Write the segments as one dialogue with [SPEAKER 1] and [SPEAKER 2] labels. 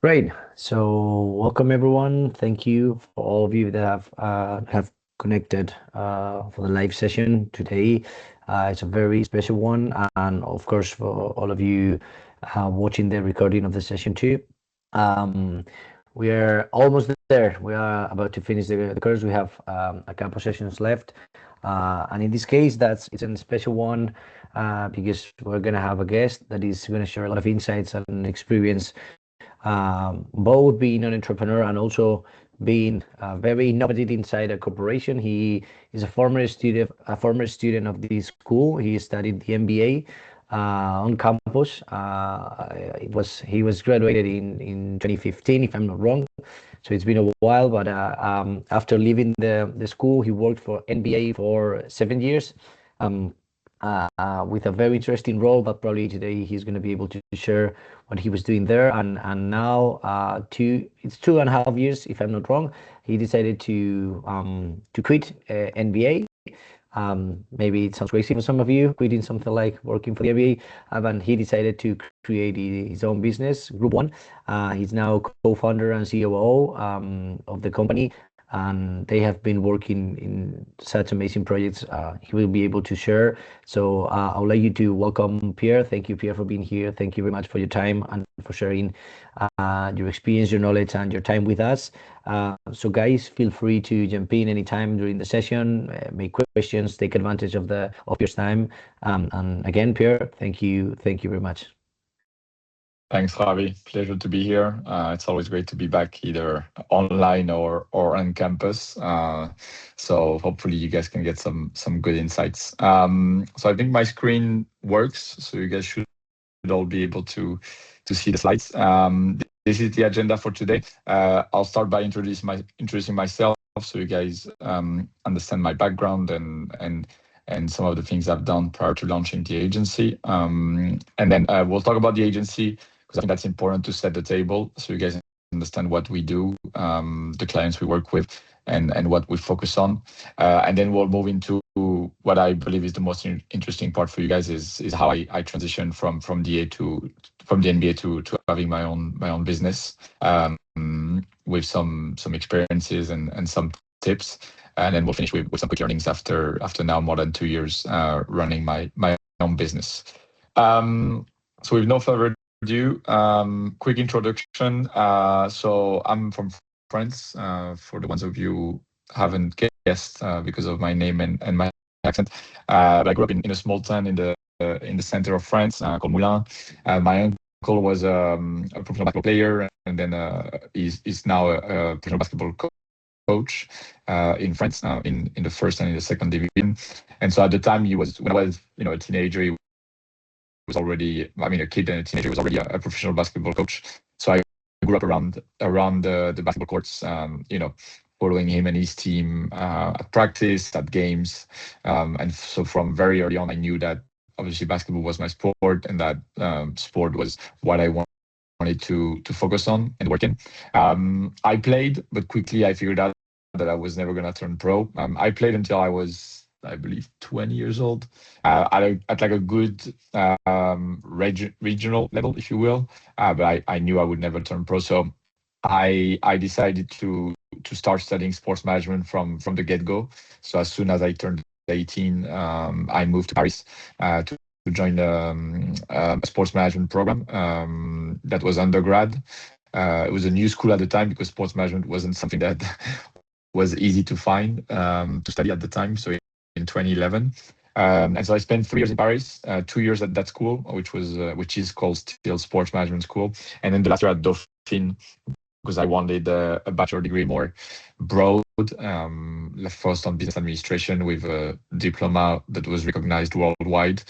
[SPEAKER 1] Great. So welcome everyone. Thank you for all of you that have connected for the live session today. It's a very special one, and of course for all of you watching the recording of the session too. Um, we are almost there. We are about to finish the course. We have a couple sessions left, and in this case, it's a special one because we're gonna have a guest that is gonna share a lot of insights and experience, both being an entrepreneur and also being very innovative inside a corporation. He is a former student of this school. He studied the MBA on campus. He was graduated in 2015, if I'm not wrong. So it's been a while, but after leaving the school, he worked for NBA for 7 years. Um, with a very interesting role, but probably today he's going to be able to share what he was doing there. And now, it's 2.5 years, if I'm not wrong, he decided to quit NBA. Maybe it sounds crazy for some of you, quitting something like working for the NBA, but he decided to create his own business, Group One. He's now co-founder and COO of the company, and they have been working in such amazing projects. He will be able to share. So I'll let you to welcome Pierre. Thank you, Pierre, for being here. Thank you very much for your time and for sharing your experience, your knowledge, and your time with us. So guys, feel free to jump in anytime during the session, make questions, take advantage of your time. And again, Pierre, thank you very much.
[SPEAKER 2] Thanks, Javi. Pleasure to be here. It's always great to be back, either online or on campus. So hopefully you guys can get some good insights. So I think my screen works, so you guys should all be able to see the slides. This is the agenda for today. I'll start by introducing myself, so you guys understand my background and some of the things I've done prior to launching the agency. And then we'll talk about the agency, because I think that's important to set the table so you guys understand what we do, the clients we work with, and what we focus on. And then we'll move into what I believe is the most interesting part for you guys, is how I transitioned from the NBA to having my own business, with some experiences and some tips. And then we'll finish with some quick learnings after now more than 2 years running my own business. So with no further ado, quick introduction. So I'm from France, for the ones of you who haven't guessed, because of my name and my accent. But I grew up in a small town in the center of France, called Moulins. My uncle was a professional basketball player, and then he's now a professional basketball coach in France, in the first and in the second division. And so at the time, when I was a teenager, he was already, a kid and a teenager, was already a professional basketball coach. So I grew up around the basketball courts, following him and his team at practice, at games. And so from very early on, I knew that obviously basketball was my sport, and that sport was what I wanted to focus on and work in. I played, but quickly I figured out that I was never going to turn pro. I played until I was, I believe, 20 years old, at like a good regional level, if you will. But I knew I would never turn pro, so I decided to start studying sports management from the get-go. So as soon as I turned 18, I moved to Paris to join a sports management program that was undergrad. It was a new school at the time, because sports management wasn't something that was easy to find to study at the time. So in 2011. And so I spent 3 years in Paris, 2 years at that school, which is called still Sports Management School, and then the last year at Dauphine, because I wanted a bachelor degree more broad, first on business administration with a diploma that was recognized worldwide,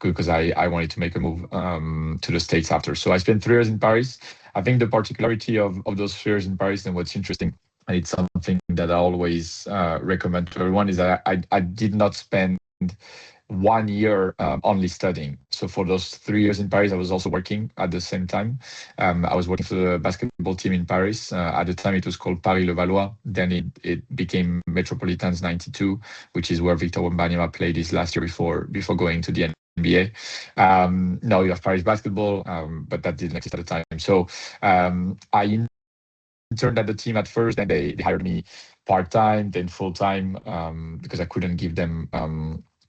[SPEAKER 2] because I wanted to make a move to the States after. So I spent 3 years in Paris. I think the particularity of those 3 years in Paris, and what's interesting, and it's something that I always recommend to everyone, is that I did not spend 1 year only studying. So for those 3 years in Paris, I was also working at the same time. I was working for the basketball team in Paris. At the time, it was called Paris Levallois. Then it became Metropolitans 92, which is where Victor Wembanyama played his last year before going to the NBA. Now you have Paris basketball, but that didn't exist at the time. So I interned at the team at first, then they hired me part-time, then full-time, because I couldn't give them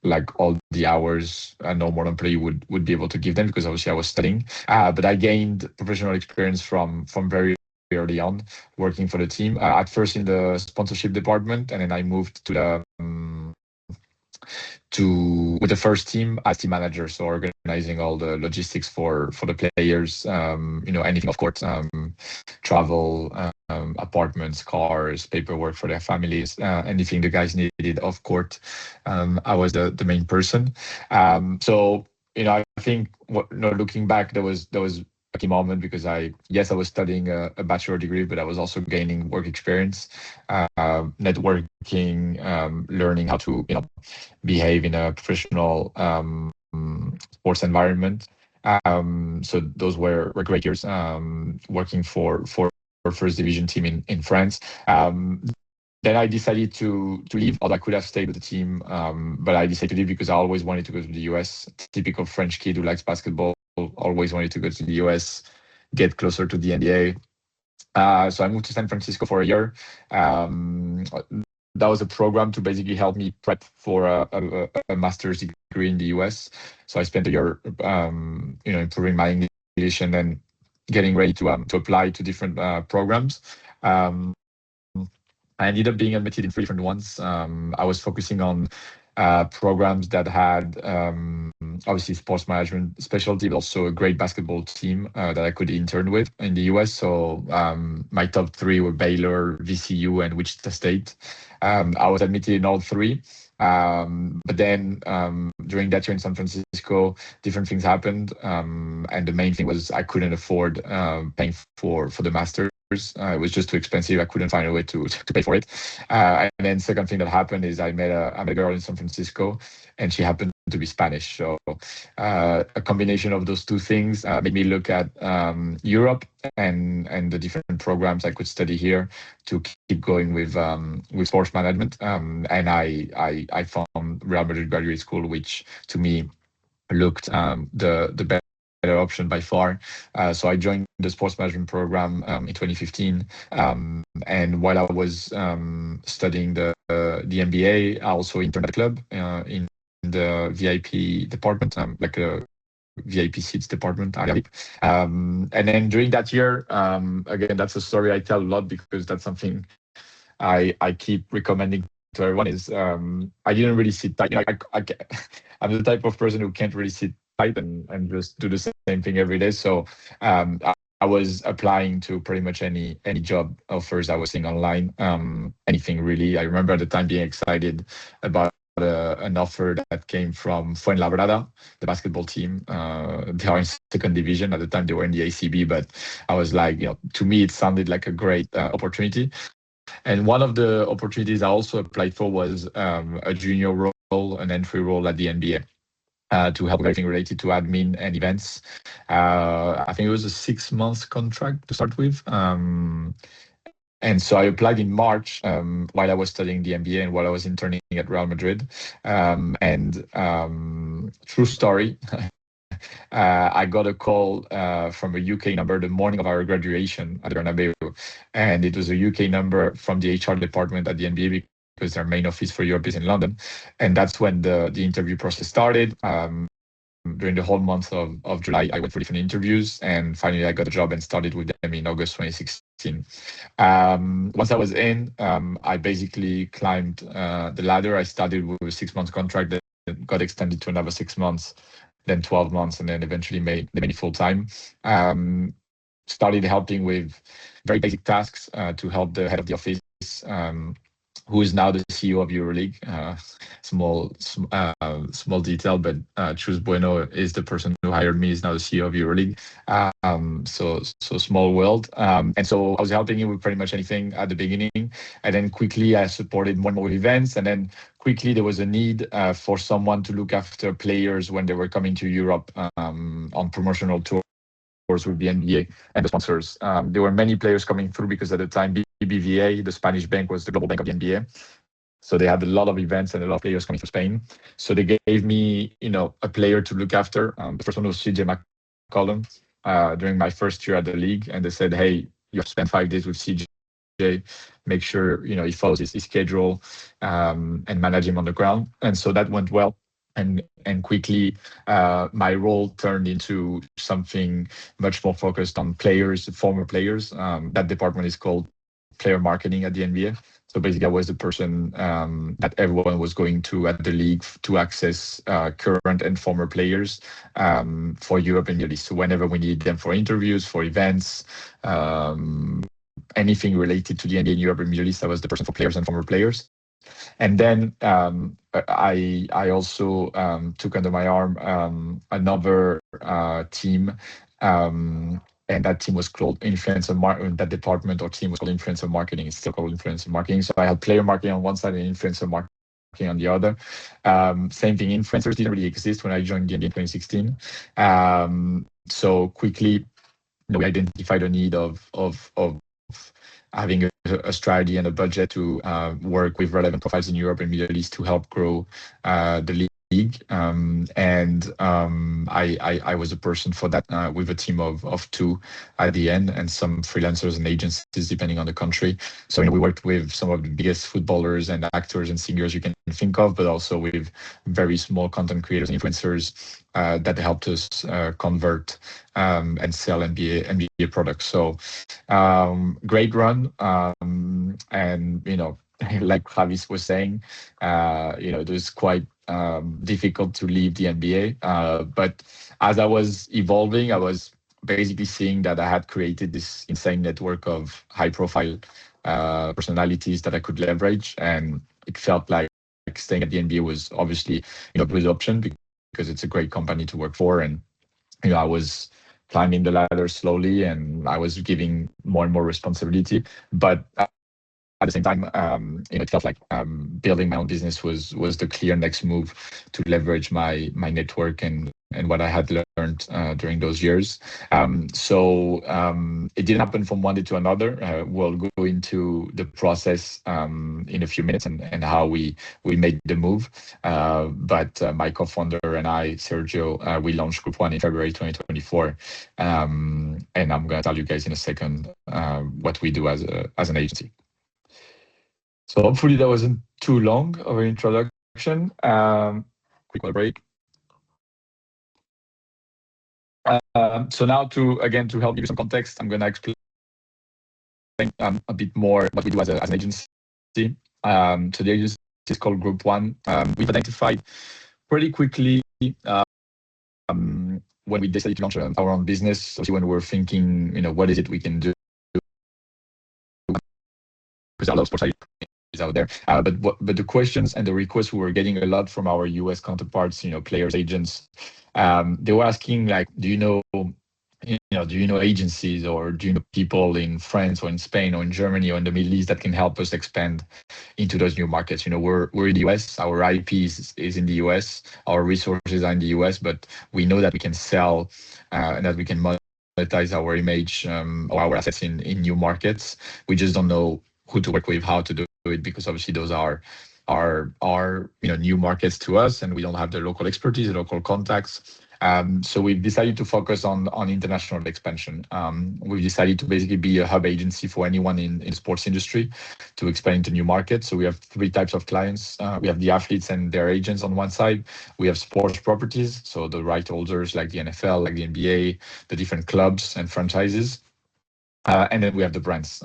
[SPEAKER 2] like all the hours a normal employee would be able to give them, because obviously I was studying. But I gained professional experience from very early on working for the team. At first in the sponsorship department, and then I moved to with the first team as team manager, so organizing all the logistics for the players, anything off court, travel, apartments, cars, paperwork for their families, anything the guys needed off court. I was the main person. So I think looking back, there was a key moment, because I was studying a bachelor degree, but I was also gaining work experience, networking, learning how to behave in a professional sports environment. So those were great years, working for first division team in France. Then I decided to leave, although I could have stayed with the team. But I decided to leave because I always wanted to go to the US. Typical French kid who likes basketball, always wanted to go to the US, get closer to the NBA. So I moved to San Francisco for a year. That was a program to basically help me prep for a master's degree in the US. So I spent a year, improving my English, and then getting ready to apply to different programs. I ended up being admitted in three different ones. I was focusing on programs that had obviously sports management specialty, but also a great basketball team that I could intern with in the US. So my top three were Baylor, VCU, and Wichita State. I was admitted in all three. But then during that year in San Francisco, different things happened. And the main thing was I couldn't afford paying for the master's. It was just too expensive. I couldn't find a way to pay for it. And then second thing that happened is I met a girl in San Francisco, and she happened to be Spanish. So a combination of those two things made me look at Europe and the different programs I could study here to keep going with sports management. And I found Real Madrid Graduate School, which to me looked the better option by far. So I joined the sports management program in 2015. And while I was studying the MBA, I also interned at a club in the VIP department, like a VIP seats department. And then during that year, again, that's a story I tell a lot, because that's something I keep recommending to everyone, is I didn't really sit tight. I'm the type of person who can't really sit tight and just do the same thing every day. So I was applying to pretty much any job offers I was seeing online, anything really. I remember at the time being excited about an offer that came from Fuenlabrada, the basketball team. They are in second division. At the time, they were in the ACB, but I was like, to me, it sounded like a great opportunity. And one of the opportunities I also applied for was a junior role, an entry role at the NBA. To help with everything related to admin and events. I think it was a 6 month contract to start with. And so I applied in March while I was studying the MBA and while I was interning at Real Madrid. And true story, I got a call from a UK number the morning of our graduation at Bernabeu. And it was a UK number from the HR department at the NBA, because their main office for Europe is in London. And that's when the interview process started. During the whole month of July, I went for different interviews, and finally I got a job and started with them in August 2016. Once I was in, I basically climbed the ladder. I started with a 6 month contract that got extended to another 6 months, then 12 months, and then eventually made it full time. Started helping with very basic tasks to help the head of the office, who is now the CEO of EuroLeague. Small detail, but Chus Bueno is the person who hired me, is now the CEO of EuroLeague. So small world. And so I was helping him with pretty much anything at the beginning. And then quickly I supported more and more events. And then quickly there was a need for someone to look after players when they were coming to Europe on promotional tours with the NBA and the sponsors. There were many players coming through because at the time BBVA, the Spanish bank, was the global bank of the NBA. So they had a lot of events and a lot of players coming from Spain. So they gave me, a player to look after. The first one was CJ McCollum during my first year at the league, and they said, "Hey, you have to spend 5 days with CJ. Make sure he follows his schedule and manage him on the ground." And so that went well. And quickly, my role turned into something much more focused on players, former players. That department is called player marketing at the NBA. So basically, I was the person that everyone was going to at the league to access current and former players for Europe and Middle East. So whenever we needed them for interviews, for events, anything related to the NBA in Europe and Middle East, I was the person for players and former players. And then I also took under my arm another team, and that team was called that department or team was called influencer marketing. It's still called influencer marketing. So I had player marketing on one side and influencer marketing on the other. Same thing. Influencers didn't really exist when I joined the NBA in 2016. So quickly, we identified a need of having a strategy and a budget to work with relevant profiles in Europe and Middle East to help grow the league. I was a person for that with a team of two at the end, and some freelancers and agencies depending on the country. So we worked with some of the biggest footballers and actors and singers you can think of, but also with very small content creators and influencers that helped us convert and sell NBA products. So great run. And like Travis was saying, it was quite difficult to leave the NBA. But as I was evolving, I was basically seeing that I had created this insane network of high profile personalities that I could leverage. And it felt like staying at the NBA was obviously, a good option because it's a great company to work for. And, I was climbing the ladder slowly and I was giving more and more responsibility. But at the same time, it felt like building my own business was the clear next move to leverage my network and what I had learned during those years. It didn't happen from one day to another. We'll go into the process in a few minutes and how we made the move. But my co-founder and I, Sergio, we launched Group One in February 2024. And I'm going to tell you guys in a second what we do as an agency. So hopefully that wasn't too long of an introduction. Quick water break. So now to help give you some context, I'm going to explain a bit more what we do as an agency. So the agency is called Group One. We've identified pretty quickly when we decided to launch our own business. So when we're thinking, what is it we can do? Because a lot of sports is out there. But the questions and the requests we were getting a lot from our US counterparts, players, agents, they were asking like, do you know agencies or do you know people in France or in Spain or in Germany or in the Middle East that can help us expand into those new markets? We're in the US, our IP is in the US, our resources are in the US, but we know that we can sell and that we can monetize our image or our assets in new markets. We just don't know who to work with, how to do it, because obviously those are new markets to us, and we don't have the local expertise, the local contacts. So we've decided to focus on international expansion. We've decided to basically be a hub agency for anyone in the sports industry to expand into new markets. So we have three types of clients. We have the athletes and their agents on one side. We have sports properties, so the right holders like the NFL, like the NBA, the different clubs and franchises. And then we have the brands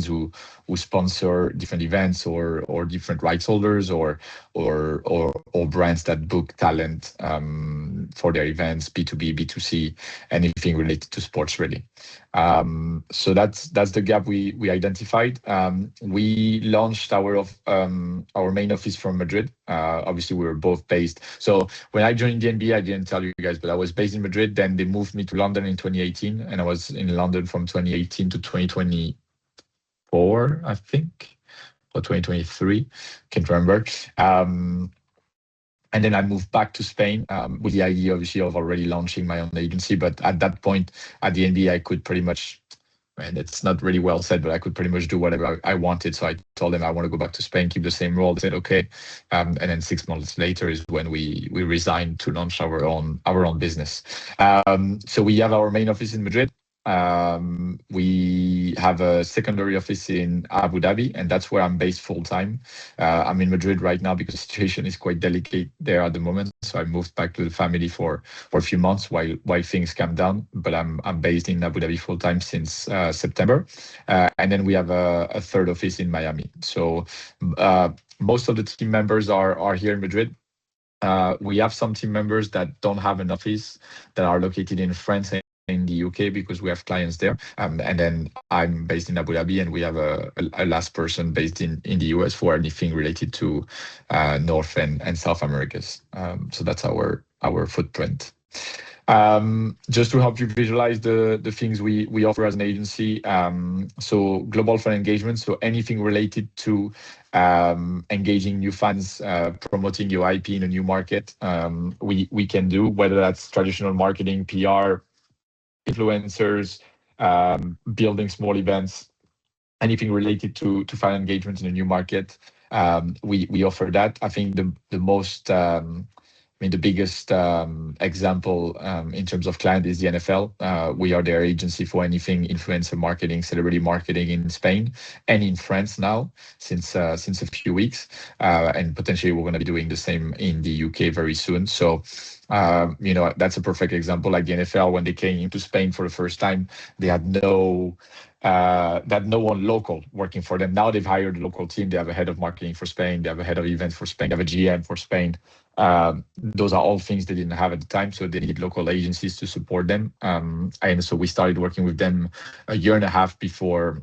[SPEAKER 2] who sponsor different events or different rights holders or brands that book talent for their events, B2B, B2C, anything related to sports really. So that's the gap we identified. We launched our main office from Madrid. Obviously, we were both based. So when I joined the NBA, I didn't tell you guys, but I was based in Madrid. Then they moved me to London in 2018, and I was in London from 2018 to 2024, I think, or 2023. Can't remember. And then I moved back to Spain with the idea, obviously, of already launching my own agency. But at that point, at the NBA, I could pretty much and it's not really well said, but I could pretty much do whatever I wanted. So I told them I want to go back to Spain, keep the same role. They said okay, and then 6 months later is when we resigned to launch our own business. So we have our main office in Madrid. We have a secondary office in Abu Dhabi, and that's where I'm based full time. I'm in Madrid right now because the situation is quite delicate there at the moment. So I moved back to the family for a few months while things calm down. But I'm based in Abu Dhabi full time since September, and then we have a third office in Miami. So most of the team members are here in Madrid. We have some team members that don't have an office that are located in France and in the UK because we have clients there. And then I'm based in Abu Dhabi, and we have a last person based in the US for anything related to North and South Americas. So that's our footprint. Just to help you visualize the things we offer as an agency. So global fan engagement. So anything related to engaging new fans, promoting your IP in a new market, we can do, whether that's traditional marketing, PR, influencers, building small events, anything related to fan engagement in a new market. We offer that. I think the most the biggest example in terms of client is the NFL. We are their agency for anything influencer marketing, celebrity marketing in Spain and in France now since a few weeks, and potentially we're going to be doing the same in the UK very soon. So. That's a perfect example. Like the NFL, when they came into Spain for the first time, they had no one local working for them. Now they've hired a local team. They have a head of marketing for Spain. They have a head of events for Spain. They have a GM for Spain. Those are all things they didn't have at the time, so they needed local agencies to support them. And so we started working with them a year and a half before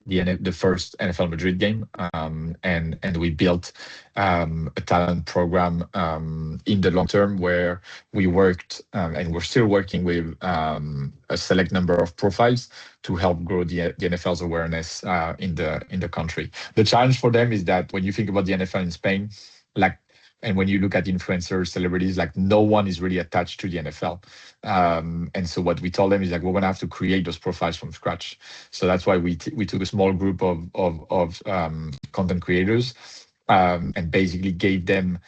[SPEAKER 2] the first NFL Madrid game, and we built a talent program in the long term where we worked and we're still working with a select number of profiles to help grow the NFL's awareness in the country. The challenge for them is that when you think about the NFL in Spain, and when you look at influencers, celebrities, no one is really attached to the NFL. And so what we told them is we're going to have to create those profiles from scratch. So that's why we took a small group of content creators and basically gave them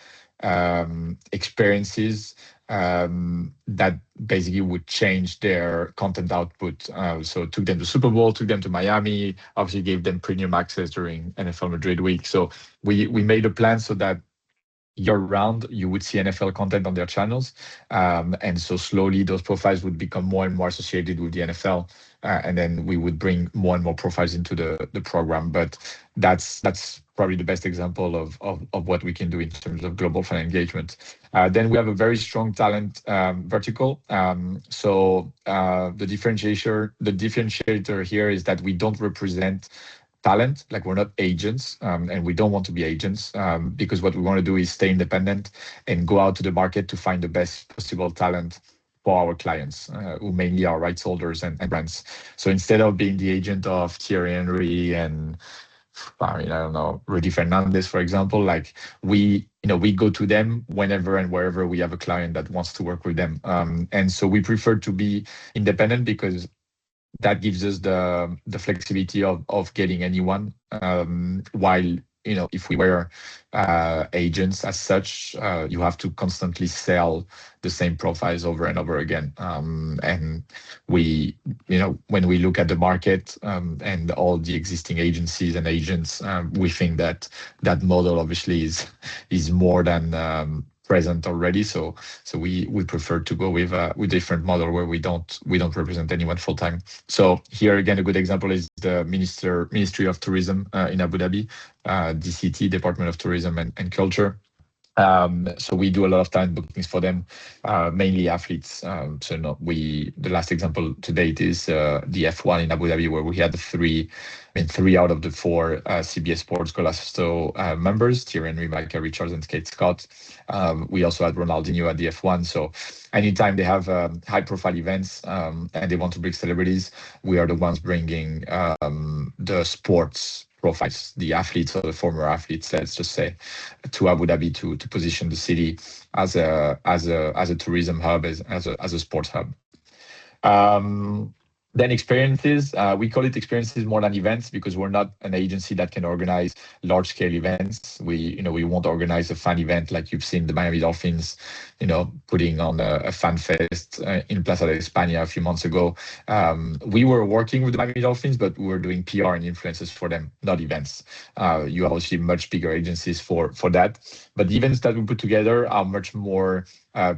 [SPEAKER 2] experiences that basically would change their content output. So took them to Super Bowl, took them to Miami, obviously gave them premium access during NFL Madrid week. So we made a plan so that year round, you would see NFL content on their channels. And so slowly those profiles would become more and more associated with the NFL. And then we would bring more and more profiles into the program. But that's probably the best example of what we can do in terms of global fan engagement. Then we have a very strong talent vertical. So the differentiator here is that we don't represent talent. We're not agents, and we don't want to be agents, because what we want to do is stay independent and go out to the market to find the best possible talent for our clients, who mainly are rights holders and brands. So instead of being the agent of Thierry Henry and I don't know, Rudy Fernandez, for example, we go to them whenever and wherever we have a client that wants to work with them. And so we prefer to be independent because that gives us the flexibility of getting anyone, while if we were agents as such, you have to constantly sell the same profiles over and over again. And we, when we look at the market and all the existing agencies and agents, we think that model obviously is more than present already. So we prefer to go with a different model where we don't represent anyone full time. So here again, a good example is the Ministry of Tourism in Abu Dhabi, DCT, Department of Tourism and Culture. So we do a lot of talent bookings for them, mainly athletes. The last example to date is the F1 in Abu Dhabi, where we had three out of the four CBS Sports Golasso members, Thierry Henry, Micah Richards, and Kate Scott. We also had Ronaldinho at the F1. So anytime they have high-profile events and they want to bring celebrities, we are the ones bringing the sports profiles, the athletes or the former athletes, let's just say, to Abu Dhabi to position the city as a tourism hub, as a sports hub. Then experiences, we call it experiences more than events because we're not an agency that can organize large scale events. We won't organize a fan event like you've seen the Miami Dolphins, putting on a fan fest in Plaza de España a few months ago. We were working with the Miami Dolphins, but we were doing PR and influences for them, not events. You have obviously much bigger agencies for that, but the events that we put together are much more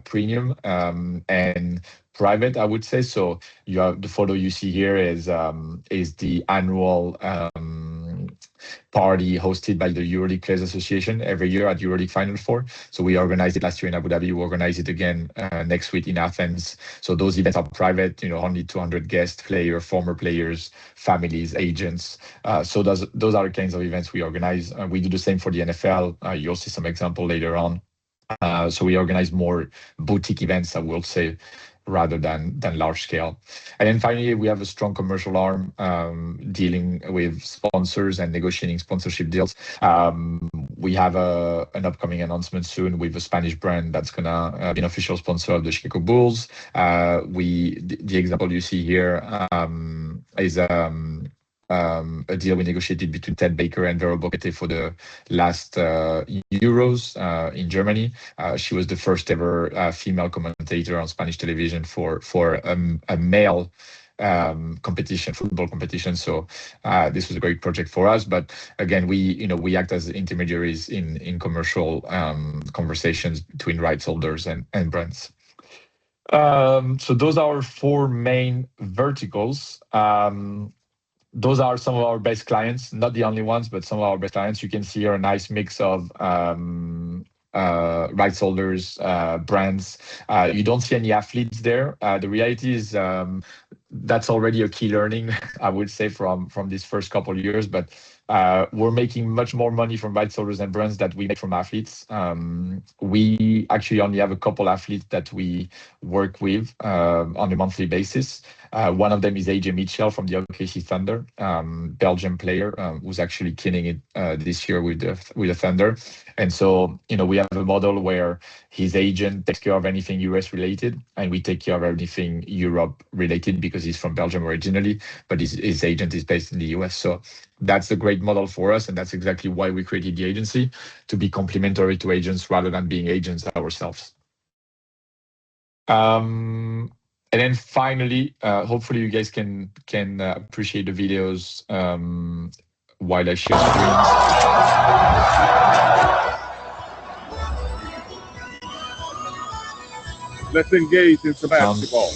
[SPEAKER 2] premium and private, I would say. So you have the photo you see here is the annual party hosted by the EuroLeague Players Association every year at EuroLeague Final Four. So we organized it last year in Abu Dhabi. We organize it again next week in Athens. So those events are private. Only 200 guests, players, former players, families, agents. So those are the kinds of events we organize. We do the same for the NFL. You'll see some example later on. So we organize more boutique events, I will say, rather than large scale. And then finally, we have a strong commercial arm dealing with sponsors and negotiating sponsorship deals. We have an upcoming announcement soon with a Spanish brand that's gonna be an official sponsor of the Chicago Bulls. The example you see here is a deal we negotiated between Ted Baker and Vero Boquete for the last Euros in Germany. She was the first ever female commentator on Spanish television for a male competition, football competition. So this was a great project for us. But again, we act as intermediaries in commercial conversations between rights holders and brands. So those are our four main verticals. Those are some of our best clients, not the only ones, but some of our best clients. You can see here a nice mix of rights holders, brands. You don't see any athletes there. The reality is that's already a key learning, I would say, from these first couple of years. But we're making much more money from rights holders and brands that we make from athletes. We actually only have a couple athletes that we work with on a monthly basis. One of them is AJ Mitchell from the OKC Thunder, Belgian player who's actually killing it this year with the Thunder. And so, we have a model where his agent takes care of anything US related, and we take care of everything Europe related because he's from Belgium originally, but his agent is based in the US. So that's a great model for us, and that's exactly why we created the agency, to be complementary to agents rather than being agents ourselves. And then finally, hopefully you guys can appreciate the videos while I share screens.
[SPEAKER 3] Let's engage in some basketball.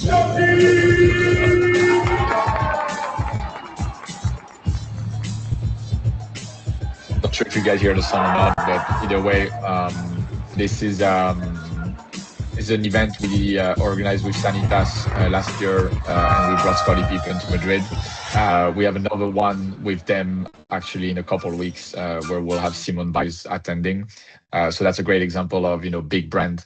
[SPEAKER 2] Not sure if you guys hear the song or not, but either way, this is an event we organized with Sanitas last year, and we brought Scottie Pippen to Madrid. We have another one with them actually in a couple of weeks where we'll have Simone Biles attending. So that's a great example of big brand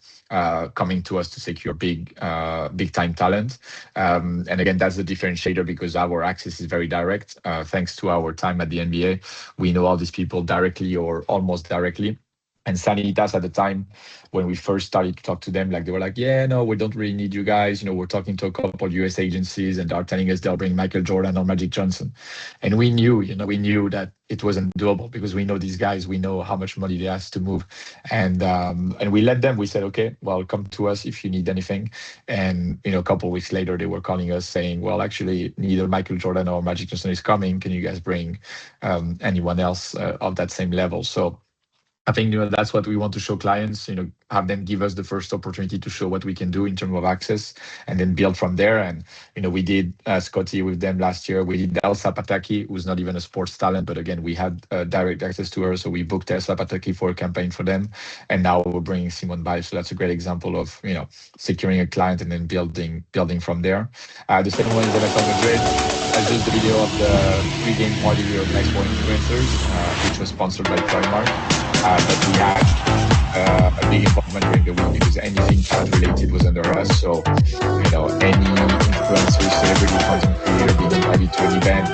[SPEAKER 2] coming to us to secure big time talent. And again, that's the differentiator because our access is very direct. Thanks to our time at the NBA, we know all these people directly or almost directly. And Sanitas at the time, when we first started to talk to them, they were like, yeah, no, we don't really need you guys. We're talking to a couple of US agencies and they're telling us they'll bring Michael Jordan or Magic Johnson. And we knew that it wasn't doable because we know these guys, we know how much money they ask to move. And we let them, we said, okay, well, come to us if you need anything. And, a couple of weeks later, they were calling us saying, well, actually, neither Michael Jordan or Magic Johnson is coming. Can you guys bring anyone else of that same level? So I think that's what we want to show clients, have them give us the first opportunity to show what we can do in terms of access and then build from there. And, we did Scotty with them last year. We did Elsa Pataki, who's not even a sports talent, but again, we had direct access to her. So we booked Elsa Pataki for a campaign for them. And now we're bringing Simone Biles. So that's a great example of, securing a client and then building from there. The second one is NFL Madrid. That's just the video of the pre-game party we organized for influencers, which was sponsored by Primark. But we had a big involvement during the week because anything talent related was under us. So, any influencer, celebrity content creator being invited to an event,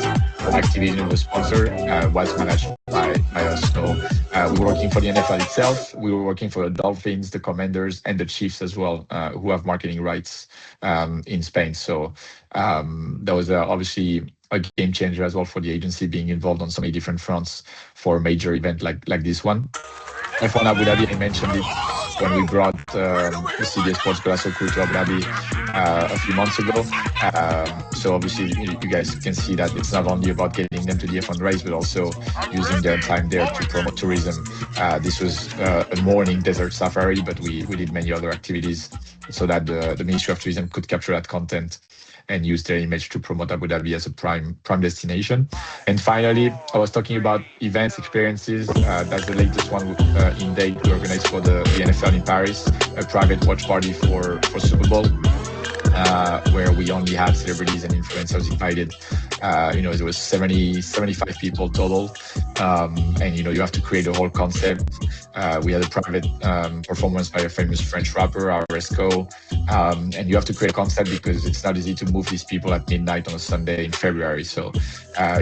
[SPEAKER 2] activation of the sponsor was managed by us. So we were working for the NFL itself. We were working for the Dolphins, the Commanders, and the Chiefs as well, who have marketing rights in Spain. So that was obviously a game changer as well for the agency, being involved on so many different fronts for a major event like this one. F1 Abu Dhabi, I mentioned it when we brought the CBS Sports Grabacio crew to Abu Dhabi a few months ago. So obviously you guys can see that it's not only about getting them to the F1 race, but also using their time there to promote tourism. This was a morning desert safari, but we did many other activities so that the Ministry of Tourism could capture that content and use their image to promote Abu Dhabi as a prime destination. And finally, I was talking about events, experiences. That's the latest one in date. We organized for the NFL in Paris, a private watch party for Super Bowl. Where we only had celebrities and influencers invited. There was 75 people total. And, you have to create a whole concept. We had a private performance by a famous French rapper, RSCO. And you have to create a concept because it's not easy to move these people at midnight on a Sunday in February. So, how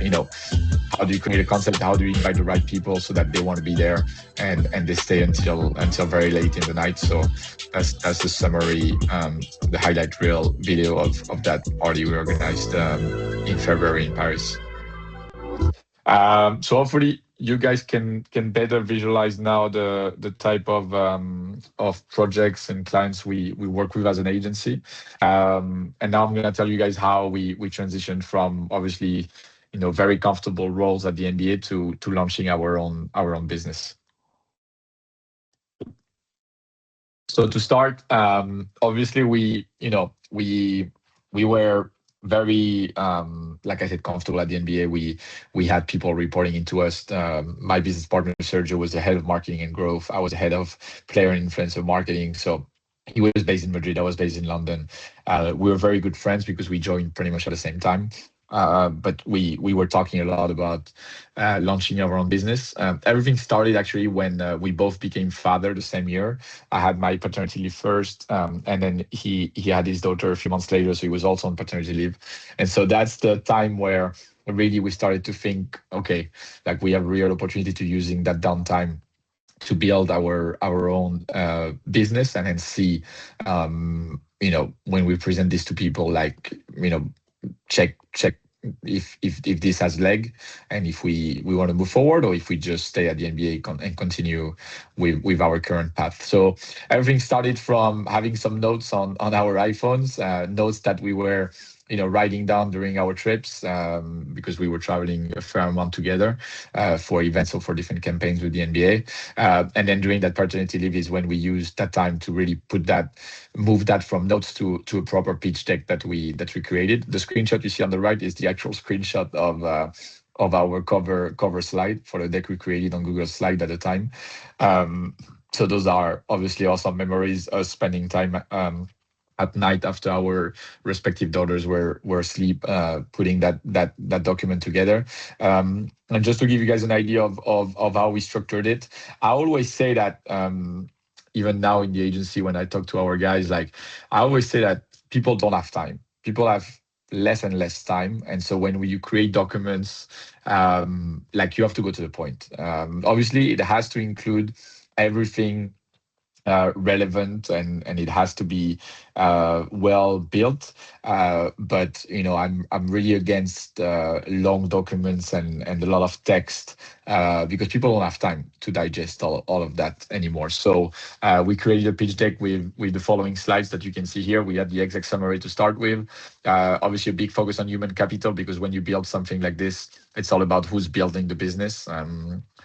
[SPEAKER 2] do you create a concept? How do you invite the right people so that they want to be there and they stay until very late in the night? So that's the summary, the highlight reel video of that party we organized in February in Paris. So hopefully you guys can better visualize now the type of projects and clients we work with as an agency. And now I'm gonna tell you guys how we transitioned from obviously very comfortable roles at the NBA to launching our own business. So to start, obviously we were very, like I said, comfortable at the NBA. We had people reporting into us. My business partner Sergio was the head of marketing and growth. I was the head of player and influencer marketing. So he was based in Madrid. I was based in London. We were very good friends because we joined pretty much at the same time. But we were talking a lot about launching our own business. Everything started actually when we both became father the same year. I had my paternity leave first, and then he had his daughter a few months later, so he was also on paternity leave. And so that's the time where really we started to think, okay, like we have a real opportunity to using that downtime to build our own business, and then see, when we present this to people, like, check if this has leg, and if we want to move forward, or if we just stay at the NBA and continue with our current path. So everything started from having some notes on our iPhones, notes that we were writing down during our trips, because we were traveling a fair amount together for events or for different campaigns with the NBA. And then during that paternity leave is when we used that time to really move that from notes to a proper pitch deck that we created. The screenshot you see on the right is the actual screenshot of our cover slide for the deck we created on Google Slide at the time. So those are obviously awesome memories, us spending time at night after our respective daughters were asleep, putting that document together. And just to give you guys an idea of how we structured it, I always say that, even now in the agency, when I talk to our guys, like I always say that people don't have time. People have less and less time. And so when you create documents, like you have to go to the point. Obviously, it has to include everything relevant, and it has to be well built. But I'm really against long documents and a lot of text, because people don't have time to digest all of that anymore. So we created a pitch deck with the following slides that you can see here. We had the exec summary to start with. Obviously, a big focus on human capital, because when you build something like this, it's all about who's building the business.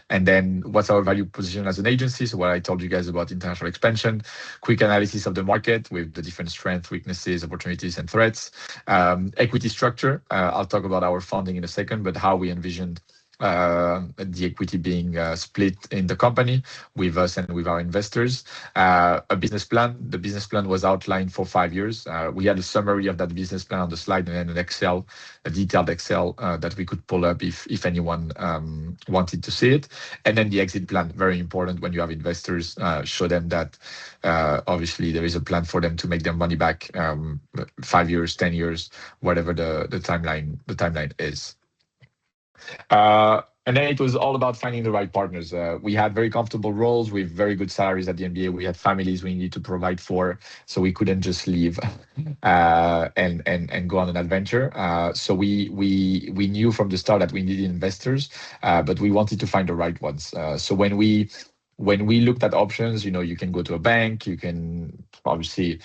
[SPEAKER 2] And then what's our value position as an agency? So what I told you guys about international expansion, quick analysis of the market with the different strengths, weaknesses, opportunities, and threats. Equity structure. I'll talk about our funding in a second, but how we envisioned the equity being split in the company with us and with our investors. A business plan. The business plan was outlined for 5 years. We had a summary of that business plan on the slide, and then a detailed Excel that we could pull up if anyone wanted to see it. And then the exit plan, very important when you have investors, show them that obviously there is a plan for them to make their money back, 5 years, 10 years, whatever the timeline is. And then it was all about finding the right partners. We had very comfortable roles with very good salaries at the NBA. We had families we needed to provide for, so we couldn't just leave and go on an adventure. So we knew from the start that we needed investors, but we wanted to find the right ones. So when we looked at options, you can go to a bank, you can obviously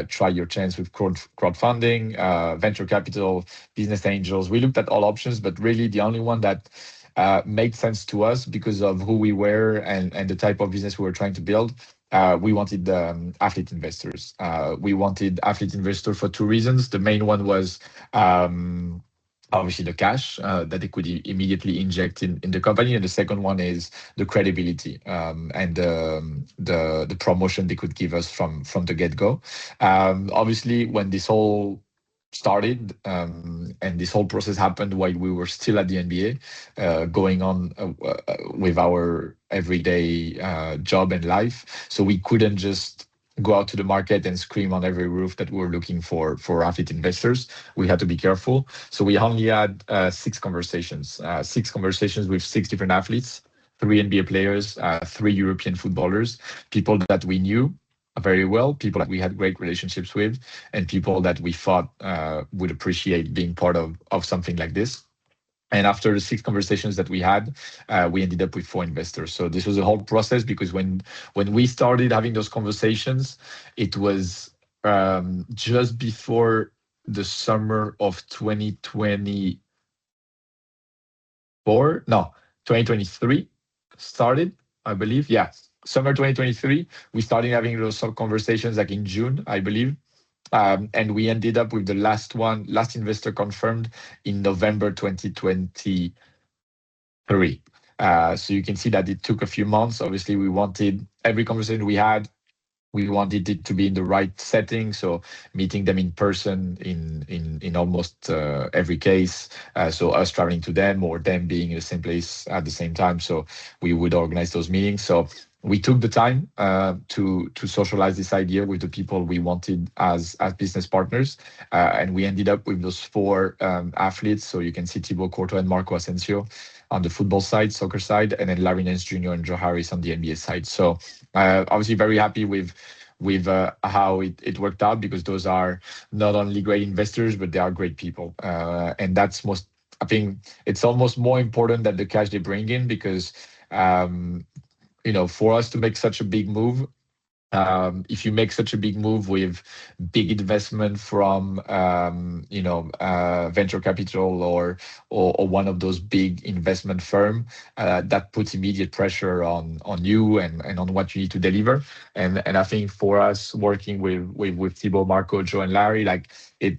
[SPEAKER 2] try your chance with crowdfunding, venture capital, business angels. We looked at all options, but really the only one that made sense to us because of who we were and the type of business we were trying to build. We wanted athlete investors. We wanted athlete investors for two reasons. The main one was obviously the cash that they could immediately inject in the company, and the second one is the credibility and the promotion they could give us from the get-go. Obviously, when this whole started and this whole process happened while we were still at the NBA, going on with our everyday job and life. So we couldn't just go out to the market and scream on every roof that we were looking for athlete investors. We had to be careful. So we only had six conversations with six different athletes, three NBA players, three European footballers, people that we knew very well, people that we had great relationships with, and people that we thought would appreciate being part of something like this. And after the six conversations that we had, we ended up with four investors. So this was a whole process because when we started having those conversations, it was just before the summer of 2024. No, 2023 started, I believe. Yeah, summer 2023. We started having those conversations like in June, I believe. And we ended up with the last investor confirmed in November 2023. So you can see that it took a few months. Obviously, we wanted every conversation we had, we wanted it to be in the right setting, so meeting them in person in almost every case. So us traveling to them or them being in the same place at the same time. So we would organize those meetings. So we took the time to socialize this idea with the people we wanted as business partners, and we ended up with those four athletes. So you can see Thibaut Courtois and Marco Asensio on the football side, soccer side, and then Larry Nance Jr. and Joe Harris on the NBA side. So obviously very happy with how it worked out, because those are not only great investors, but they are great people. And that's I think it's almost more important than the cash they bring in, because for us to make such a big move, if you make such a big move with big investment from venture capital or one of those big investment firm, that puts immediate pressure on you and on what you need to deliver. And I think for us working with Thibaut, Marco, Joe, and Larry, like it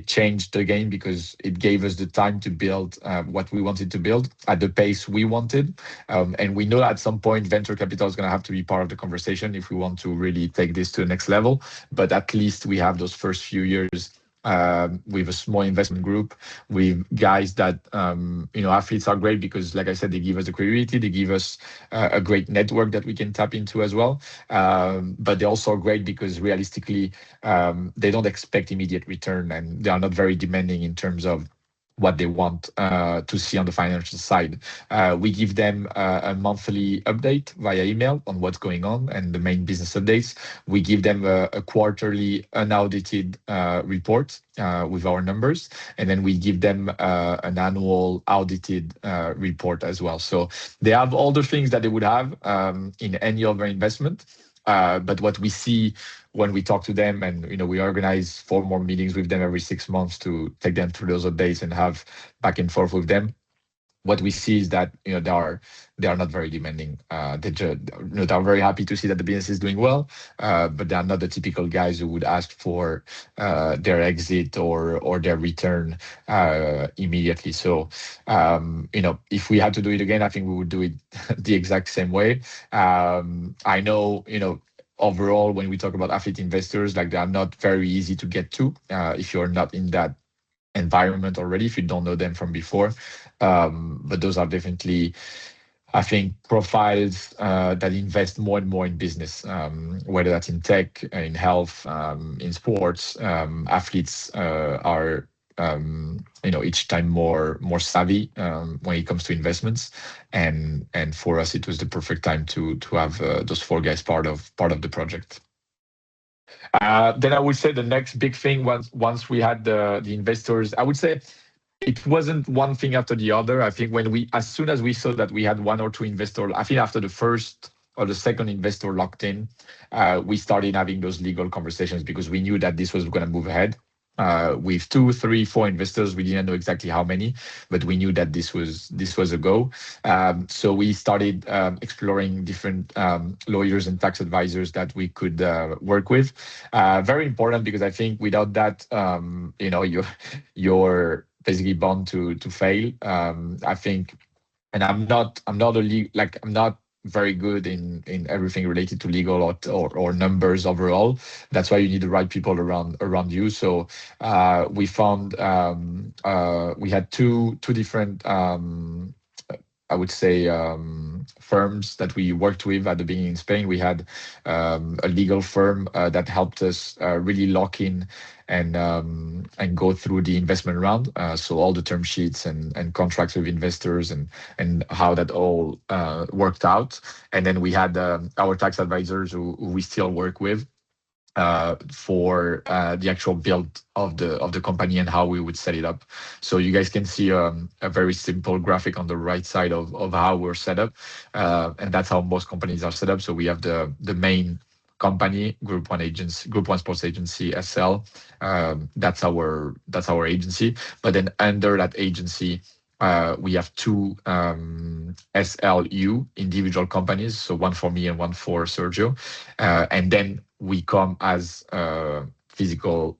[SPEAKER 2] changed the game, because it gave us the time to build what we wanted to build at the pace we wanted. And we know at some point venture capital is going to have to be part of the conversation if we want to really take this to the next level. But at least we have those first few years with a small investment group, with guys that, athletes are great because, like I said, they give us the credibility, they give us a great network that we can tap into as well. But they're also great because realistically, they don't expect immediate return, and they are not very demanding in terms of what they want to see on the financial side. We give them a monthly update via email on what's going on and the main business updates. We give them a quarterly unaudited report with our numbers, and then we give them an annual audited report as well. So they have all the things that they would have in any other investment. But what we see when we talk to them, and we organize 4 more meetings with them every 6 months to take them through those updates and have back and forth with them, what we see is that they are not very demanding. They're very happy to see that the business is doing well, but they are not the typical guys who would ask for their exit or their return immediately. So if we had to do it again, I think we would do it the exact same way. I know overall, when we talk about athlete investors, like, they are not very easy to get to if you're not in that environment already, if you don't know them from before. But those are definitely, I think, profiles that invest more and more in business, whether that's in tech, in health, in sports. Athletes are each time more savvy when it comes to investments, and for us it was the perfect time to have those four guys part of the project. Then I would say the next big thing, once we had the investors, I would say it wasn't one thing after the other. I think as soon as we saw that we had one or two investors, I think after the first or the second investor locked in, we started having those legal conversations because we knew that this was going to move ahead. With 2, 3, 4 investors, we didn't know exactly how many, but we knew that this was a go. So we started exploring different lawyers and tax advisors that we could work with. Very important, because I think without that, you're basically bound to fail. I think, and I'm not very good in everything related to legal or numbers overall. That's why you need the right people around you. So we found we had two different I would say firms that we worked with at the beginning in Spain. We had a legal firm that helped us really lock in and go through the investment round. So all the term sheets and contracts with investors and how that all worked out. And then we had our tax advisors who we still work with for the actual build of the company and how we would set it up. So you guys can see a very simple graphic on the right side of how we're set up, and that's how most companies are set up. So we have the main company, Group One Sports Agency SL. That's our agency. But then under that agency, we have two SLU individual companies, so one for me and one for Sergio, and then we come as physical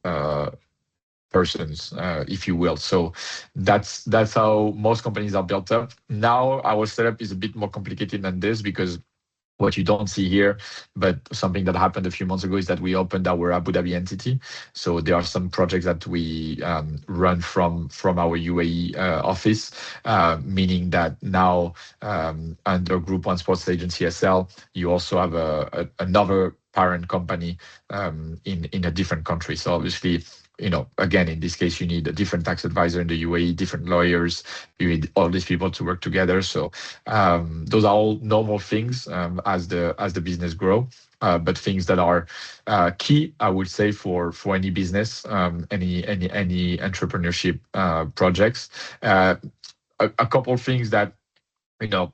[SPEAKER 2] persons, if you will. So that's how most companies are built up. Now our setup is a bit more complicated than this, because what you don't see here, but something that happened a few months ago, is that we opened our Abu Dhabi entity. So there are some projects that we run from our UAE office, meaning that now under Group One Sports Agency SL, you also have another parent company in a different country. So obviously, again, in this case, you need a different tax advisor in the UAE, different lawyers. You need all these people to work together. So those are all normal things as the business grow, but things that are key, I would say, for any business, any entrepreneurship projects. A couple of things that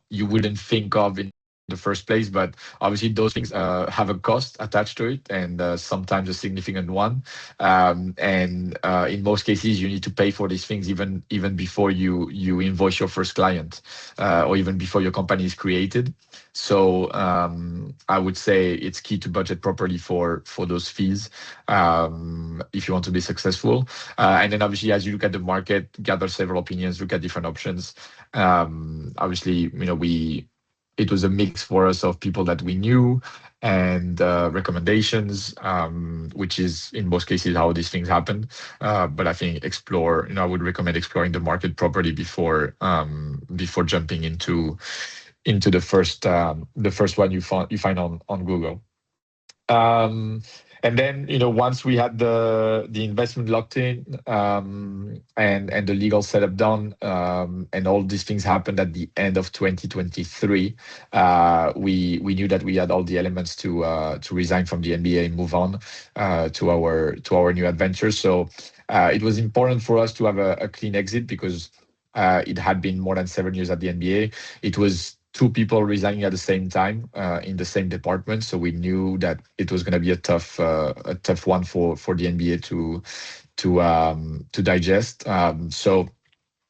[SPEAKER 2] you wouldn't think of in the first place, but obviously those things have a cost attached to it, and sometimes a significant one. And in most cases, you need to pay for these things even before you invoice your first client, or even before your company is created. So I would say it's key to budget properly for those fees if you want to be successful. And then obviously, as you look at the market, gather several opinions, look at different options. Obviously, it was a mix for us of people that we knew and recommendations, which is in most cases how these things happen. But I think I would recommend exploring the market properly before jumping into the first one you find on Google. And then, once we had the investment locked in, and the legal setup done, and all these things happened at the end of 2023, we knew that we had all the elements to resign from the NBA and move on to our new adventures. So it was important for us to have a clean exit, because it had been more than 7 years at the NBA. It was two people resigning at the same time in the same department, so we knew that it was going to be a tough one for the NBA to digest. So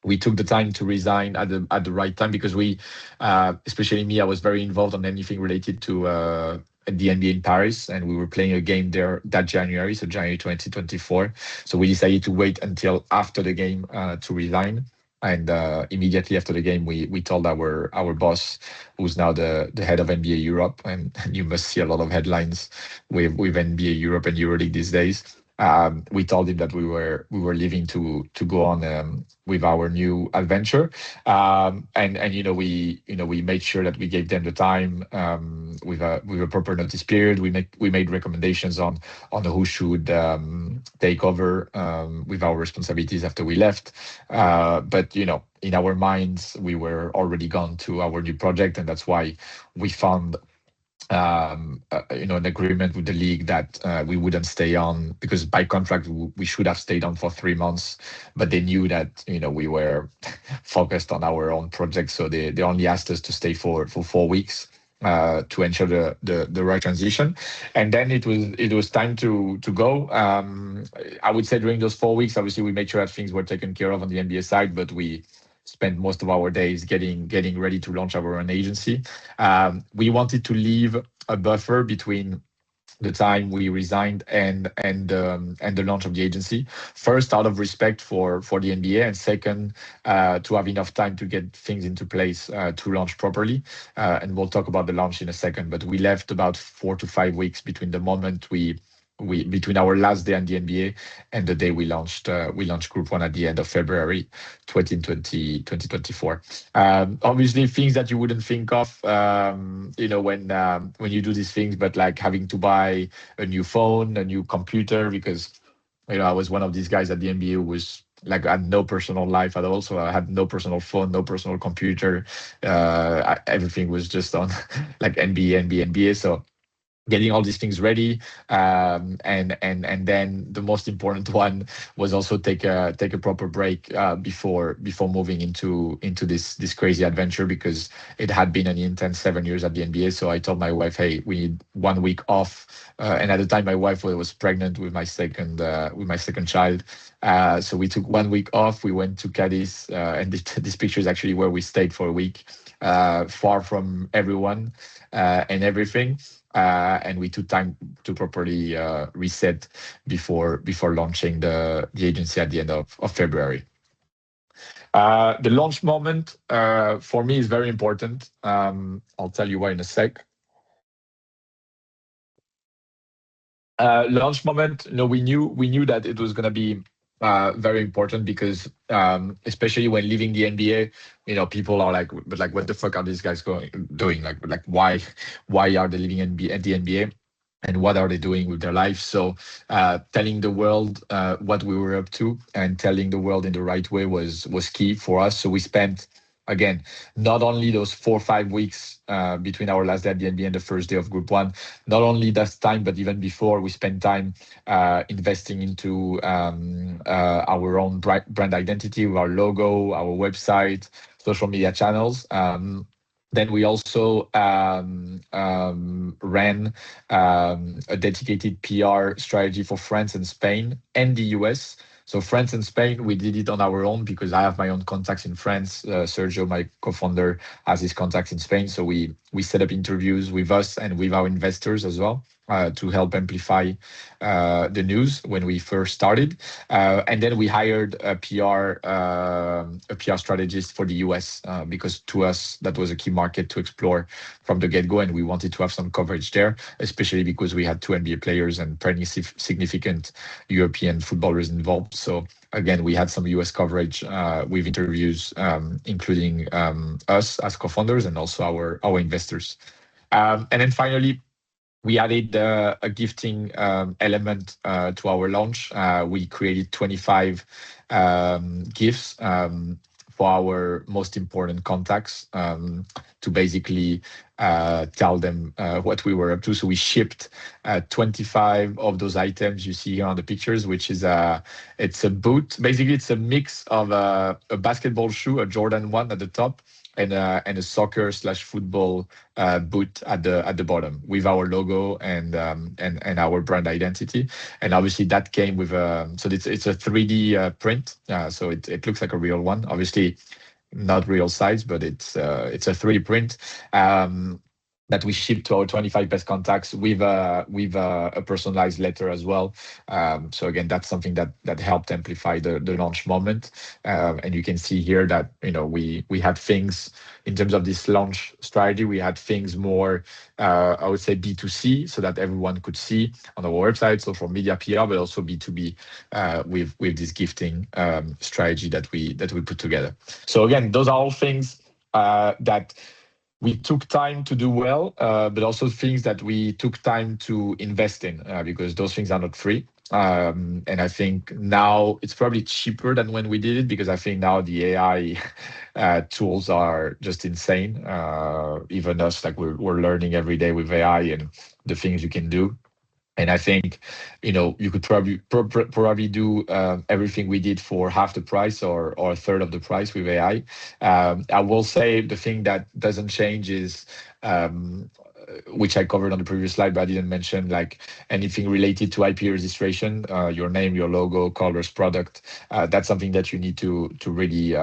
[SPEAKER 2] we took the time to resign at the right time, because we, especially me, I was very involved on anything related to the NBA in Paris, and we were playing a game there that January, so January 2024. So we decided to wait until after the game to resign. And immediately after the game, we told our boss, who's now the head of NBA Europe, and you must see a lot of headlines with NBA Europe and EuroLeague these days. we told him that we were leaving to go on with our new adventure, and we made sure that we gave them the time with a proper notice period. We made recommendations on who should take over with our responsibilities after we left. But in our minds, we were already gone to our new project, and that's why we found an agreement with the league that we wouldn't stay on, because by contract we should have stayed on for 3 months, but they knew that we were focused on our own project, so they only asked us to stay for 4 weeks to ensure the right transition, and then it was time to go. I would say during those 4 weeks, obviously we made sure that things were taken care of on the NBA side, but we spent most of our days getting ready to launch our own agency. We wanted to leave a buffer between the time we resigned and the launch of the agency. First, out of respect for the NBA, and second, to have enough time to get things into place to launch properly. And we'll talk about the launch in a second. But we left about 4 to 5 weeks between the moment between our last day on the NBA and the day we launched Group One at the end of February 2024. Obviously, things that you wouldn't think of, when you do these things, but like having to buy a new phone, a new computer, because I was one of these guys at the NBA who was like, I had no personal life at all. So I had no personal phone, no personal computer. Everything was just on like NBA, NBA, NBA. So getting all these things ready, and then the most important one was also take a proper break before moving into this crazy adventure, because it had been an intense 7 years at the NBA. So I told my wife, hey, we need 1 week off, and at the time my wife was pregnant with my second child. So we took 1 week off. We went to Cadiz, and this picture is actually where we stayed for a week, far from everyone and everything. And we took time to properly reset before launching the agency at the end of February. The launch moment for me is very important. I'll tell you why in a sec. Launch moment, we knew that it was going to be very important, because especially when leaving the NBA, people are like, but like, what the fuck are these guys doing? Like why are they leaving the NBA? And what are they doing with their life? So telling the world what we were up to, and telling the world in the right way was key for us. So we spent, again, not only those 4 or 5 weeks between our last day at the NBA and the first day of Group One, not only that time, but even before, we spent time investing into our own brand identity, with our logo, our website, social media channels. Then we also ran a dedicated PR strategy for France and Spain and the US. So France and Spain, we did it on our own, because I have my own contacts in France. Sergio, my co-founder, has his contacts in Spain. So we set up interviews with us and with our investors as well, to help amplify the news when we first started. And then we hired a PR strategist for the US, because to us, that was a key market to explore from the get-go. And we wanted to have some coverage there, especially because we had 2 NBA players and pretty significant European footballers involved. So again, we had some US coverage with interviews, including us as co-founders and also our investors. And then finally, we added a gifting element to our launch. We created 25 gifts for our most important contacts, to basically tell them what we were up to. So we shipped 25 of those items you see here on the pictures, which is it's a boot. Basically, it's a mix of a basketball shoe, a Jordan 1 at the top, and a soccer/football boot at the bottom, with our logo and our brand identity. And obviously that came with so it's a 3D print, so it looks like a real one. Obviously not real size, but it's a 3D print. that we ship to our 25 best contacts with a personalized letter as well. So again, that's something that helped amplify the launch moment. And you can see here that we had things in terms of this launch strategy. We had things more, I would say B2C, so that everyone could see on our website, social media, PR, but also B2B with this gifting strategy that we put together. So again, those are all things that we took time to do well, but also things that we took time to invest in because those things are not free. And I think now it's probably cheaper than when we did it because I think now the AI tools are just insane. Even us, like we're learning every day with AI and the things you can do. And I think, you could probably do everything we did for half the price or a third of the price with AI. I will say the thing that doesn't change is, which I covered on the previous slide, but I didn't mention, like anything related to IP registration, your name, your logo, colors, product. That's something that you need to really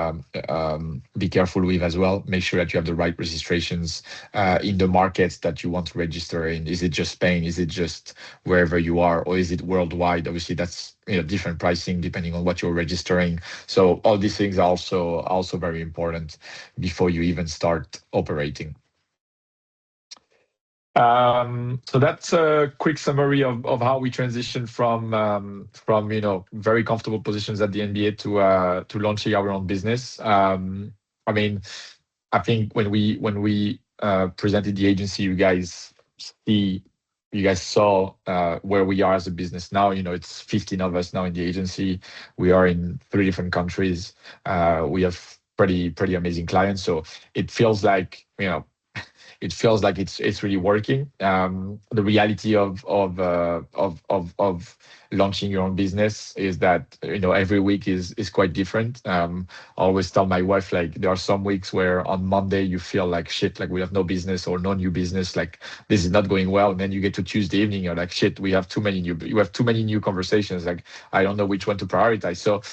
[SPEAKER 2] be careful with as well. Make sure that you have the right registrations in the markets that you want to register in. Is it just Spain? Is it just wherever you are, or is it worldwide? Obviously, that's different pricing depending on what you're registering. So all these things are also very important before you even start operating. So that's a quick summary of how we transitioned from very comfortable positions at the NBA to launching our own business. I mean, I think when we presented the agency, you guys saw where we are as a business now. It's 15 of us now in the agency. We are in 3 different countries. We have pretty amazing clients. So it feels like it's really working. The reality of launching your own business is that every week is quite different. I always tell my wife, like, there are some weeks where on Monday you feel like shit, like we have no business or no new business, like this is not going well. And then you get to Tuesday evening, you're like, shit, you have too many new conversations. Like, I don't know which one to prioritize. So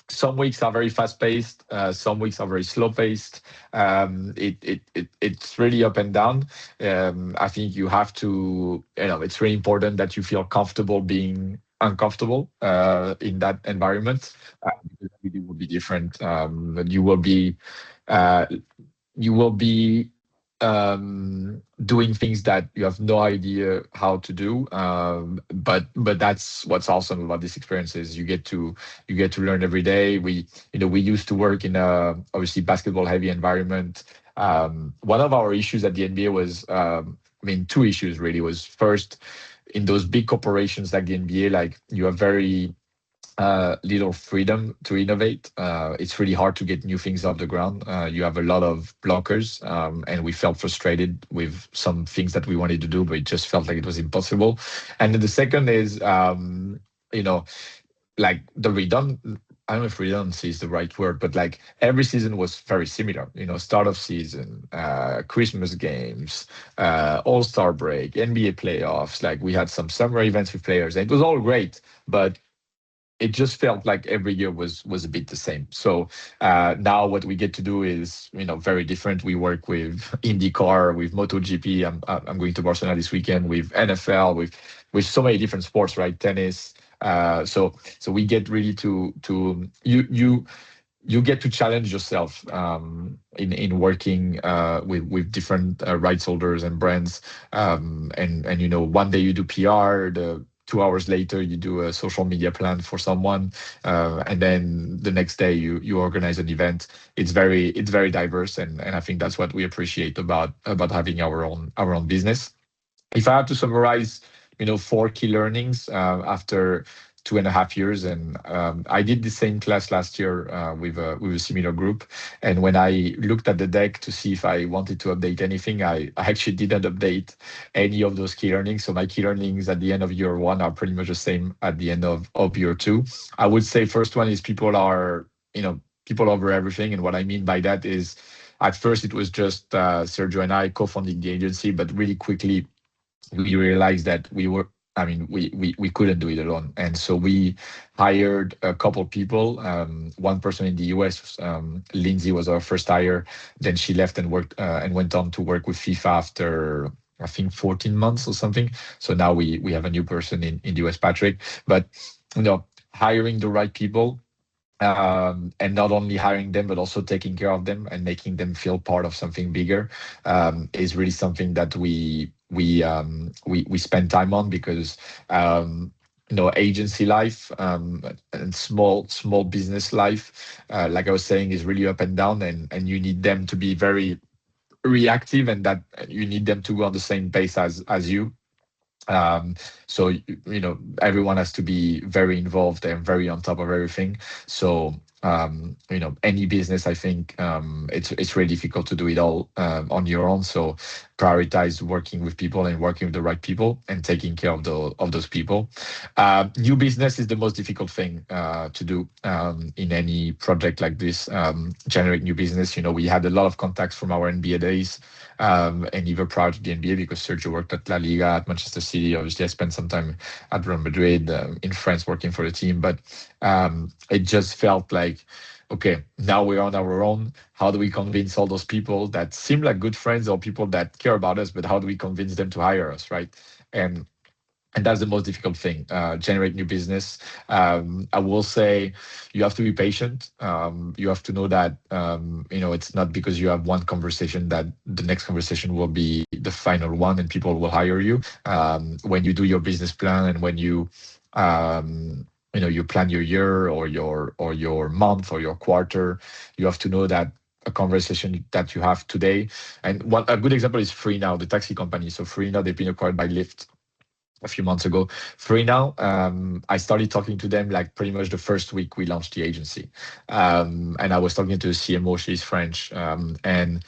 [SPEAKER 2] some weeks are very fast paced. Some weeks are very slow paced. It's really up and down. I think you have to, it's really important that you feel comfortable being uncomfortable in that environment because it will be different. You will be doing things that you have no idea how to do. But that's what's awesome about this experience is you get to learn every day. We used to work in a obviously basketball heavy environment. One of our issues at the NBA was, 2 issues really. Was first, in those big corporations like the NBA, like you have very little freedom to innovate. It's really hard to get new things off the ground. You have a lot of blockers, and we felt frustrated with some things that we wanted to do, but it just felt like it was impossible. And then the second is, like the I don't know if redundancy is the right word, but like every season was very similar. Start of season, Christmas games, All-Star break, NBA playoffs. Like we had some summer events with players, and it was all great, but it just felt like every year was a bit the same. So now what we get to do is very different. We work with IndyCar, with MotoGP. I'm going to Barcelona this weekend, with NFL, with so many different sports, right? Tennis. So we get really to you get to challenge yourself in working with different rights holders and brands. And one day you do PR, 2 hours later you do a social media plan for someone, and then the next day you organize an event. It's very diverse, and I think that's what we appreciate about having our own business. If I have to summarize 4 key learnings after 2.5 years, and I did the same class last year with a similar group. And when I looked at the deck to see if I wanted to update anything, I actually didn't update any of those key learnings. So my key learnings at the end of year 1 are pretty much the same at the end of year 2. I would say first one is people over everything. And what I mean by that is, at first it was just Sergio and I co-founding the agency, but really quickly we realized that we were I mean, we couldn't do it alone. And so we hired a couple people, one person in the US, Lindsay was our first hire. Then she left and worked and went on to work with FIFA after, I think, 14 months or something. So now we have a new person in the US, Patrick. But, hiring the right people, and not only hiring them but also taking care of them and making them feel part of something bigger, is really something that we spend time on, because agency life, and small business life, like I was saying, is really up and down, and you need them to be very reactive, and that you need them to go on the same pace as you. So everyone has to be very involved and very on top of everything. So any business, I think, it's really difficult to do it all on your own. So prioritize working with people and working with the right people and taking care of those people. New business is the most difficult thing to do in any project like this. Generate new business. We had a lot of contacts from our NBA days, and even prior to the NBA, because Sergio worked at La Liga, at Manchester City. Obviously, I spent some time at Real Madrid, in France, working for the team. But it just felt like, okay, now we're on our own. How do we convince all those people that seem like good friends or people that care about us, but how do we convince them to hire us, right? And that's the most difficult thing, generate new business. I will say you have to be patient. You have to know that, it's not because you have one conversation that the next conversation will be the final one and people will hire you. When you do your business plan, and when you plan your year or your month or your quarter, you have to know that a conversation that you have today. And a good example is Free Now, the taxi company. So Free Now, they've been acquired by Lyft a few months ago. Free Now, I started talking to them like pretty much the first week we launched the agency. And I was talking to the CMO, she's French. And,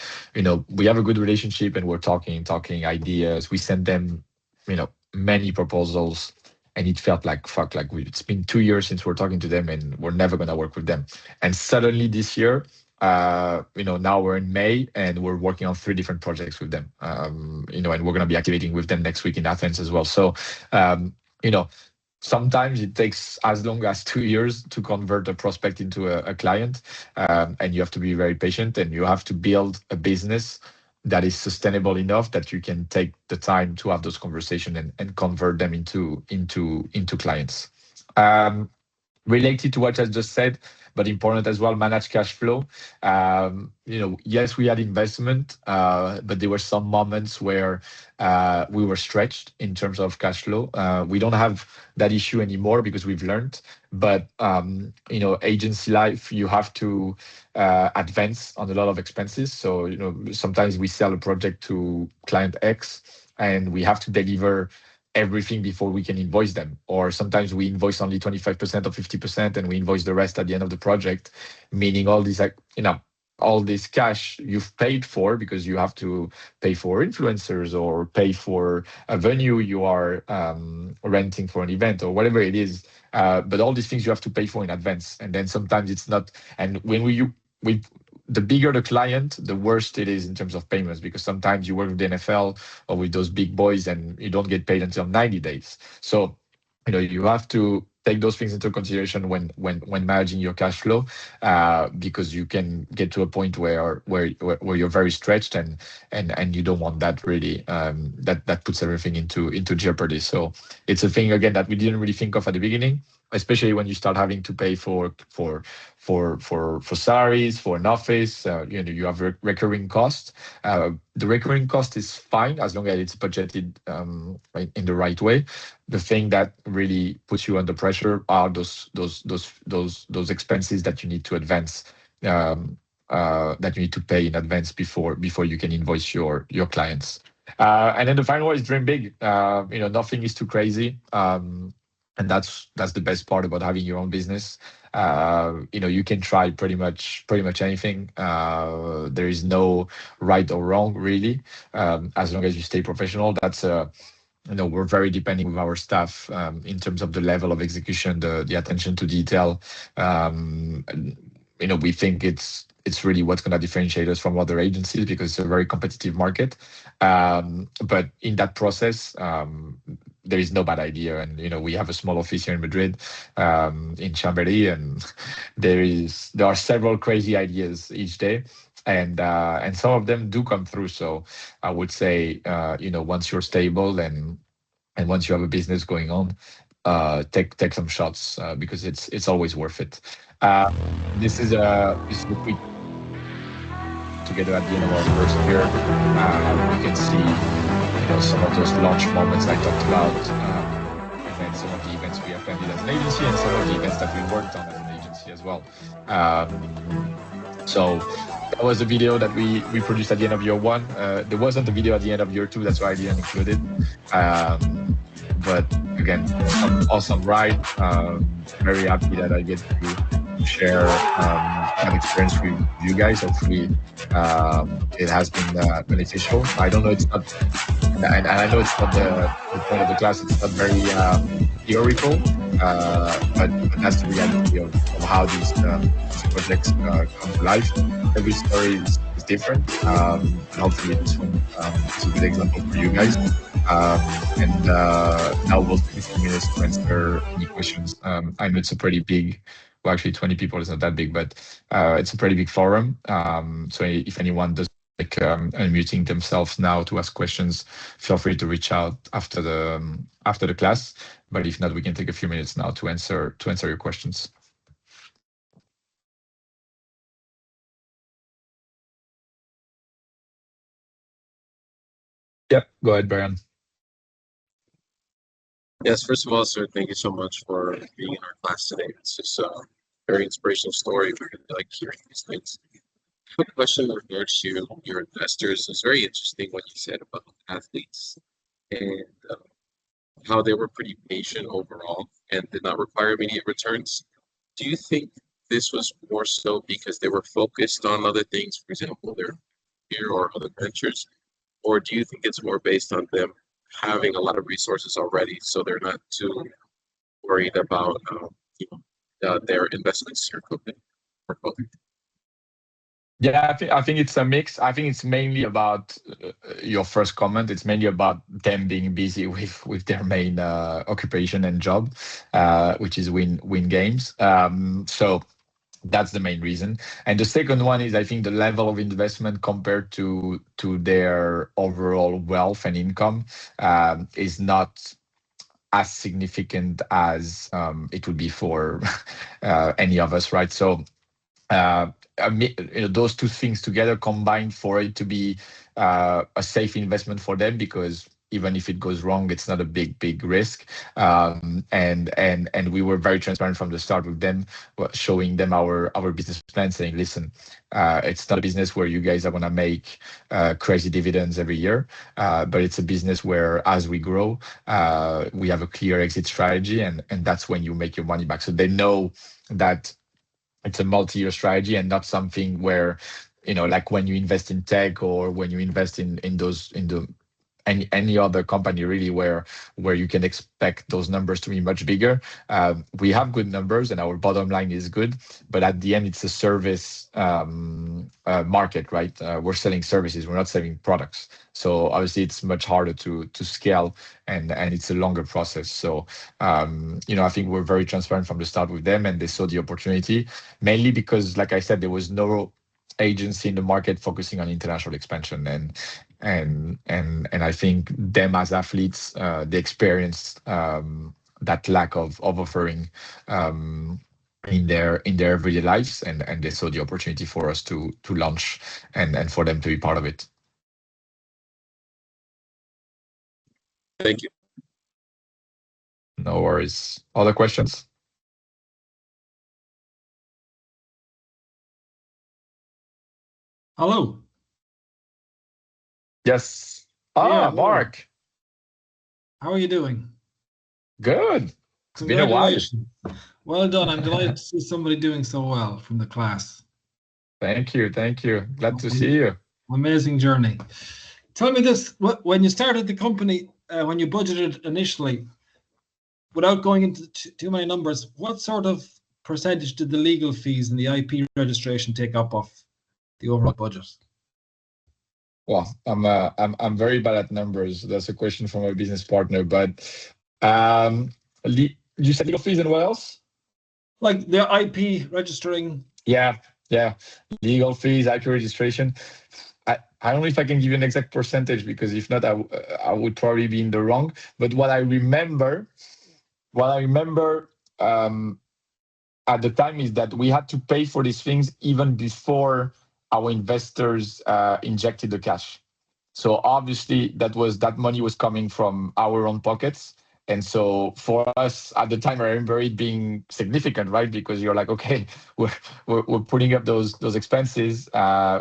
[SPEAKER 2] we have a good relationship, and we're talking ideas. We sent them, many proposals, and it felt like, fuck, like it's been 2 years since we're talking to them, and we're never going to work with them. And suddenly this year, now we're in May, and we're working on 3 different projects with them. And we're going to be activating with them next week in Athens as well. So, sometimes it takes as long as 2 years to convert a prospect into a client. And you have to be very patient, and you have to build a business that is sustainable enough that you can take the time to have those conversations and convert them into clients. Related to what I just said, but important as well, manage cash flow. Yes, we had investment, but there were some moments where we were stretched in terms of cash flow. We don't have that issue anymore because we've learned. But agency life, you have to advance on a lot of expenses. So sometimes we sell a project to client X, and we have to deliver everything before we can invoice them. Or sometimes we invoice only 25% or 50%, and we invoice the rest at the end of the project, meaning all this cash you've paid for, because you have to pay for influencers or pay for a venue you are renting for an event or whatever it is. But all these things you have to pay for in advance. And then sometimes it's not. And when the bigger the client, the worse it is in terms of payments, because sometimes you work with the NFL or with those big boys and you don't get paid until 90 days. So, you have to take those things into consideration when managing your cash flow, because you can get to a point where you're very stretched, and you don't want that really. That puts everything into jeopardy. So it's a thing again that we didn't really think of at the beginning, especially when you start having to pay for salaries, for an office. You have recurring costs. The recurring cost is fine as long as it's budgeted in the right way. The thing that really puts you under pressure are those expenses that you need to advance, that you need to pay in advance before you can invoice your clients. And then the final one is dream big. Nothing is too crazy. And that's the best part about having your own business. You can try pretty much anything. There is no right or wrong really, as long as you stay professional. That's we're very depending with our staff in terms of the level of execution, the attention to detail. We think it's really what's going to differentiate us from other agencies, because it's a very competitive market. But in that process, there is no bad idea. And we have a small office here in Madrid, in Chambéry, and there are several crazy ideas each day, and some of them do come through. So I would say, once you're stable and once you have a business going on, take some shots, because it's always worth it. This is a quick together at the end of our first year. You can see some of those launch moments I talked about, and then some of the events we attended as an agency, and some of the events that we worked on as an agency as well. So that was the video that we produced at the end of year one. There wasn't a video at the end of year two, that's why I didn't include it. But again, awesome ride. Very happy that I get to share that experience with you guys. Hopefully, it has been beneficial. I don't know, it's not, and I know it's not the point of the class. It's not very theoretical, but that's the reality of how these projects come to life. Every story is different, and hopefully this one is a good example for you guys. And now we'll take a few minutes to answer any questions. I know it's a pretty big, well, actually 20 people is not that big, but it's a pretty big forum. So if anyone does like unmuting themselves now to ask questions, feel free to reach out after the class. But if not, we can take a few minutes now to answer your questions. Yep, go ahead, Brian.
[SPEAKER 4] Yes, first of all, sir, thank you so much for being in our class today. It's just a very inspirational story. We really like hearing these things. Quick question with regards to your investors. It's very interesting what you said about athletes and how they were pretty patient overall and did not require immediate returns. Do you think this was more so because they were focused on other things, for example, their career or other ventures? Or do you think it's more based on them having a lot of resources already, so they're not too worried about their investments or both?
[SPEAKER 2] Yeah, I think it's a mix. I think it's mainly about your first comment. It's mainly about them being busy with their main occupation and job, which is win games. So that's the main reason. And the second one is, I think, the level of investment compared to their overall wealth and income is not as significant as it would be for any of us, right? So those two things together combined for it to be a safe investment for them, because even if it goes wrong, it's not a big risk. And we were very transparent from the start with them, showing them our business plan, saying, listen, it's not a business where you guys are going to make crazy dividends every year, but it's a business where as we grow, we have a clear exit strategy, and that's when you make your money back. So they know that it's a multi-year strategy and not something where, like when you invest in tech or when you invest in any other company really where you can expect those numbers to be much bigger. We have good numbers and our bottom line is good, but at the end it's a service market, right? We're selling services, we're not selling products. So obviously it's much harder to scale and it's a longer process. So, I think we're very transparent from the start with them, and they saw the opportunity, mainly because, like I said, there was no agency in the market focusing on international expansion, and I think them as athletes, they experienced that lack of offering in their everyday lives, and they saw the opportunity for us to launch and for them to be part of it.
[SPEAKER 4] Thank you.
[SPEAKER 2] No worries. Other questions?
[SPEAKER 5] Hello.
[SPEAKER 2] Yes.
[SPEAKER 5] Yeah,
[SPEAKER 2] Mark.
[SPEAKER 5] How are you doing?
[SPEAKER 2] Good. It's been a while.
[SPEAKER 5] Well done. I'm delighted to see somebody doing so well from the class.
[SPEAKER 2] Thank you. Glad to see you.
[SPEAKER 5] Amazing journey. Tell me this, when you started the company, when you budgeted initially, without going into too many numbers, what sort of percentage did the legal fees and the IP registration take up of the overall budget?
[SPEAKER 2] Well, I'm very bad at numbers. That's a question from my business partner, but You said legal fees and what else?
[SPEAKER 5] Like the IP registering.
[SPEAKER 2] Yeah, legal fees, IP registration. I don't know if I can give you an exact percentage, because if not, I would probably be in the wrong. But what I remember um, at the time is that we had to pay for these things even before our investors injected the cash. So obviously that money was coming from our own pockets. And so for us at the time, I remember it being significant, right? Because you're like, okay, we're putting up those expenses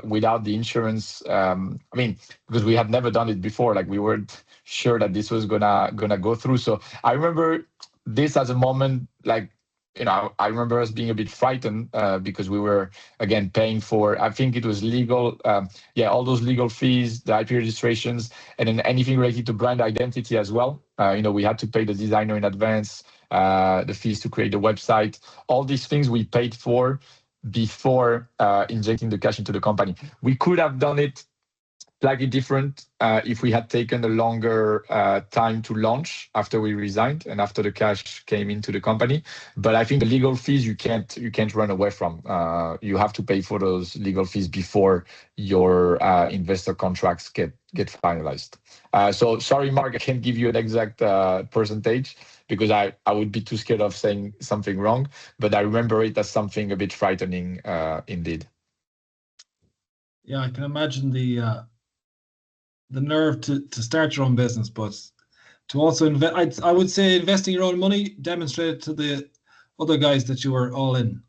[SPEAKER 2] without the insurance. I mean, because we had never done it before, like we weren't sure that this was gonna go through. So I remember this as a moment, like, I remember us being a bit frightened because we were again paying for, I think it was legal, all those legal fees, the IP registrations, and then anything related to brand identity as well. We had to pay the designer in advance, the fees to create the website, all these things we paid for before injecting the cash into the company. We could have done it slightly different if we had taken a longer time to launch after we resigned and after the cash came into the company. But I think the legal fees you can't run away from. You have to pay for those legal fees before your investor contracts get finalized. So sorry, Mark, I can't give you an exact percentage because I would be too scared of saying something wrong. But I remember it as something a bit frightening indeed.
[SPEAKER 5] Yeah, I can imagine the nerve to start your own business, but to also invest. I would say investing your own money demonstrated to the other guys that you were all in.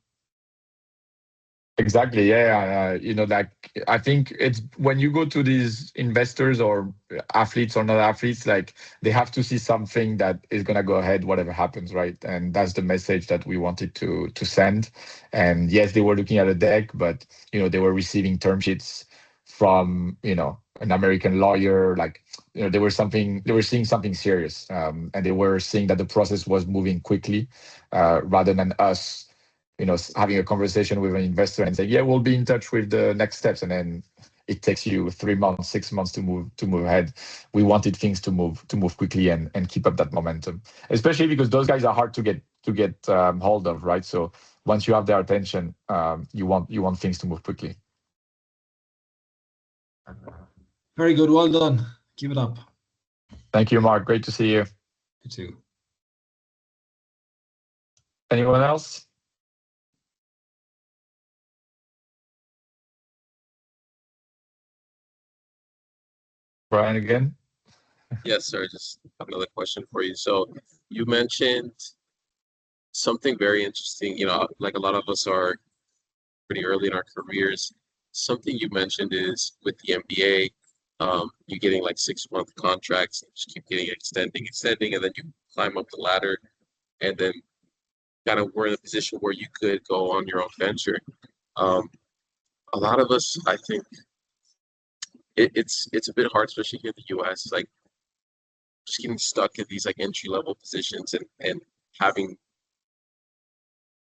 [SPEAKER 2] Exactly. Yeah. Like I think it's when you go to these investors or athletes or not athletes, like they have to see something that is gonna go ahead, whatever happens, right? And that's the message that we wanted to send. And yes, they were looking at a deck, but they were receiving term sheets from an American lawyer. Like they were seeing something serious, and they were seeing that the process was moving quickly, rather than us having a conversation with an investor and saying, yeah, we'll be in touch with the next steps. And then it takes you 3 months, 6 months to move ahead. We wanted things to move quickly and keep up that momentum, especially because those guys are hard to get hold of, right? So once you have their attention, you want things to move quickly.
[SPEAKER 5] Very good. Well done. Keep it up.
[SPEAKER 2] Thank you, Mark. Great to see you.
[SPEAKER 5] You too.
[SPEAKER 2] Anyone else? Brian again?
[SPEAKER 4] Yes, sir. Just another question for you. So you mentioned something very interesting. Like a lot of us are pretty early in our careers. Something you mentioned is with the MBA, you're getting like 6-month contracts, and just keep getting extending, and then you climb up the ladder, and then kind of we're in a position where you could go on your own venture. A lot of us, I think, it's a bit hard, especially here in the US, like just getting stuck in these like entry level positions and having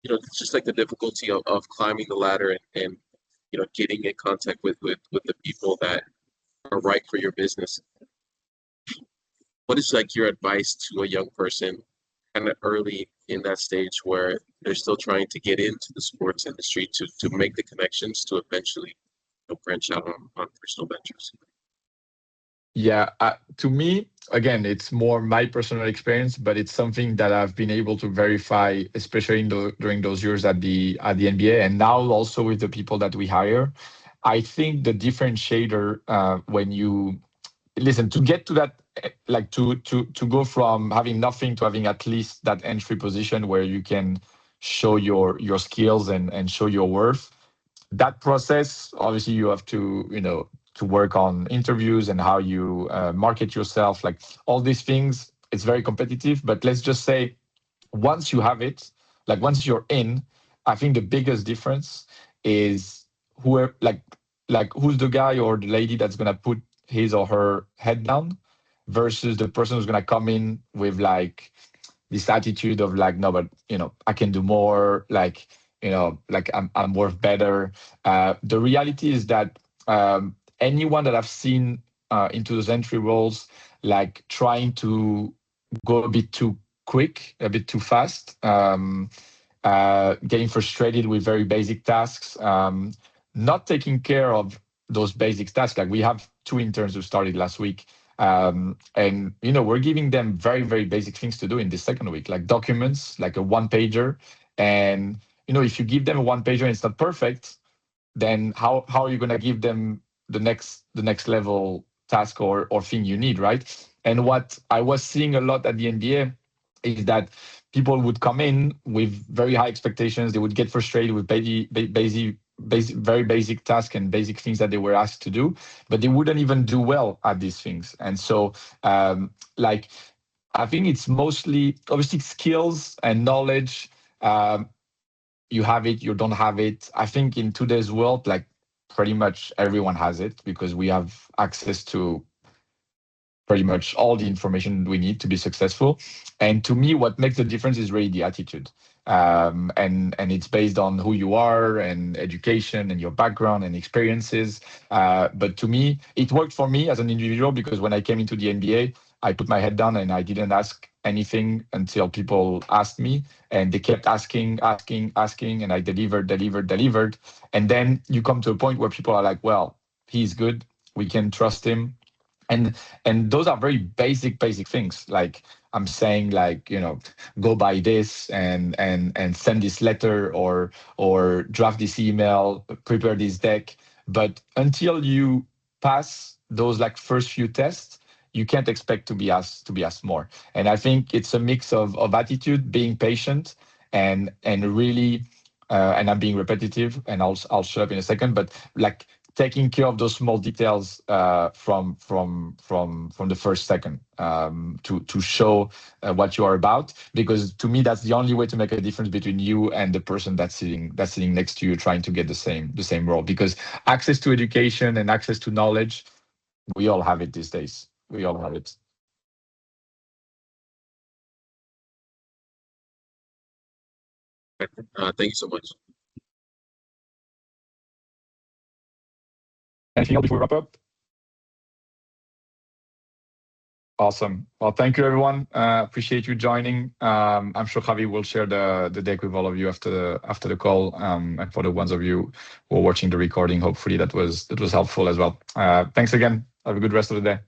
[SPEAKER 4] it's just like the difficulty of climbing the ladder and getting in contact with the people that are right for your business. What is like your advice to a young person kind of early in that stage where they're still trying to get into the sports industry to make the connections to eventually branch out on personal ventures?
[SPEAKER 2] Yeah, to me, again, it's more my personal experience, but it's something that I've been able to verify, especially during those years at the NBA, and now also with the people that we hire. I think the differentiator when you listen to get to that, like to go from having nothing to having at least that entry position where you can show your skills and show your worth. That process, obviously, you have to work on interviews and how you market yourself, like all these things. It's very competitive, but let's just say once you have it, like once you're in, I think the biggest difference is whoever, like who's the guy or the lady that's gonna put his or her head down versus the person who's gonna come in with like this attitude of like, no, but I can do more, like like I'm worth better. The reality is that anyone that I've seen into those entry roles, like trying to go a bit too quick, a bit too fast, getting frustrated with very basic tasks, not taking care of those basic tasks. Like we have 2 interns who started last week, and we're giving them very, very basic things to do in this second week, like documents, like a 1-pager. And if you give them a 1-pager and it's not perfect, then how are you going to give them the next level task or thing you need, right? And what I was seeing a lot at the NBA is that people would come in with very high expectations. They would get frustrated with very basic tasks and basic things that they were asked to do, but they wouldn't even do well at these things. And so, I think it's mostly obviously skills and knowledge. You have it, you don't have it. I think in today's world, like pretty much everyone has it because we have access to pretty much all the information we need to be successful. And to me, what makes the difference is really the attitude. And it's based on who you are and education and your background and experiences. But to me, it worked for me as an individual because when I came into the NBA, I put my head down and I didn't ask anything until people asked me, and they kept asking, and I delivered. And then you come to a point where people are like, well, he's good, we can trust him. And those are very basic things. Like I'm saying, like, go buy this and send this letter or draft this email, prepare this deck. But until you pass those like first few tests, you can't expect to be asked more. And I think it's a mix of attitude, being patient, and really, and I'm being repetitive, and I'll shut up in a second, but like taking care of those small details from the first second to show what you are about, because to me that's the only way to make a difference between you and the person that's sitting next to you trying to get the same role. Because access to education and access to knowledge, we all have it these days. We all have it.
[SPEAKER 4] Thank you so much.
[SPEAKER 2] Anything else before we wrap up? Awesome. Well, thank you, everyone. Appreciate you joining. I'm sure Javi will share the deck with all of you after the call. And for the ones of you who are watching the recording, hopefully that was helpful as well. Thanks again. Have a good rest of the day.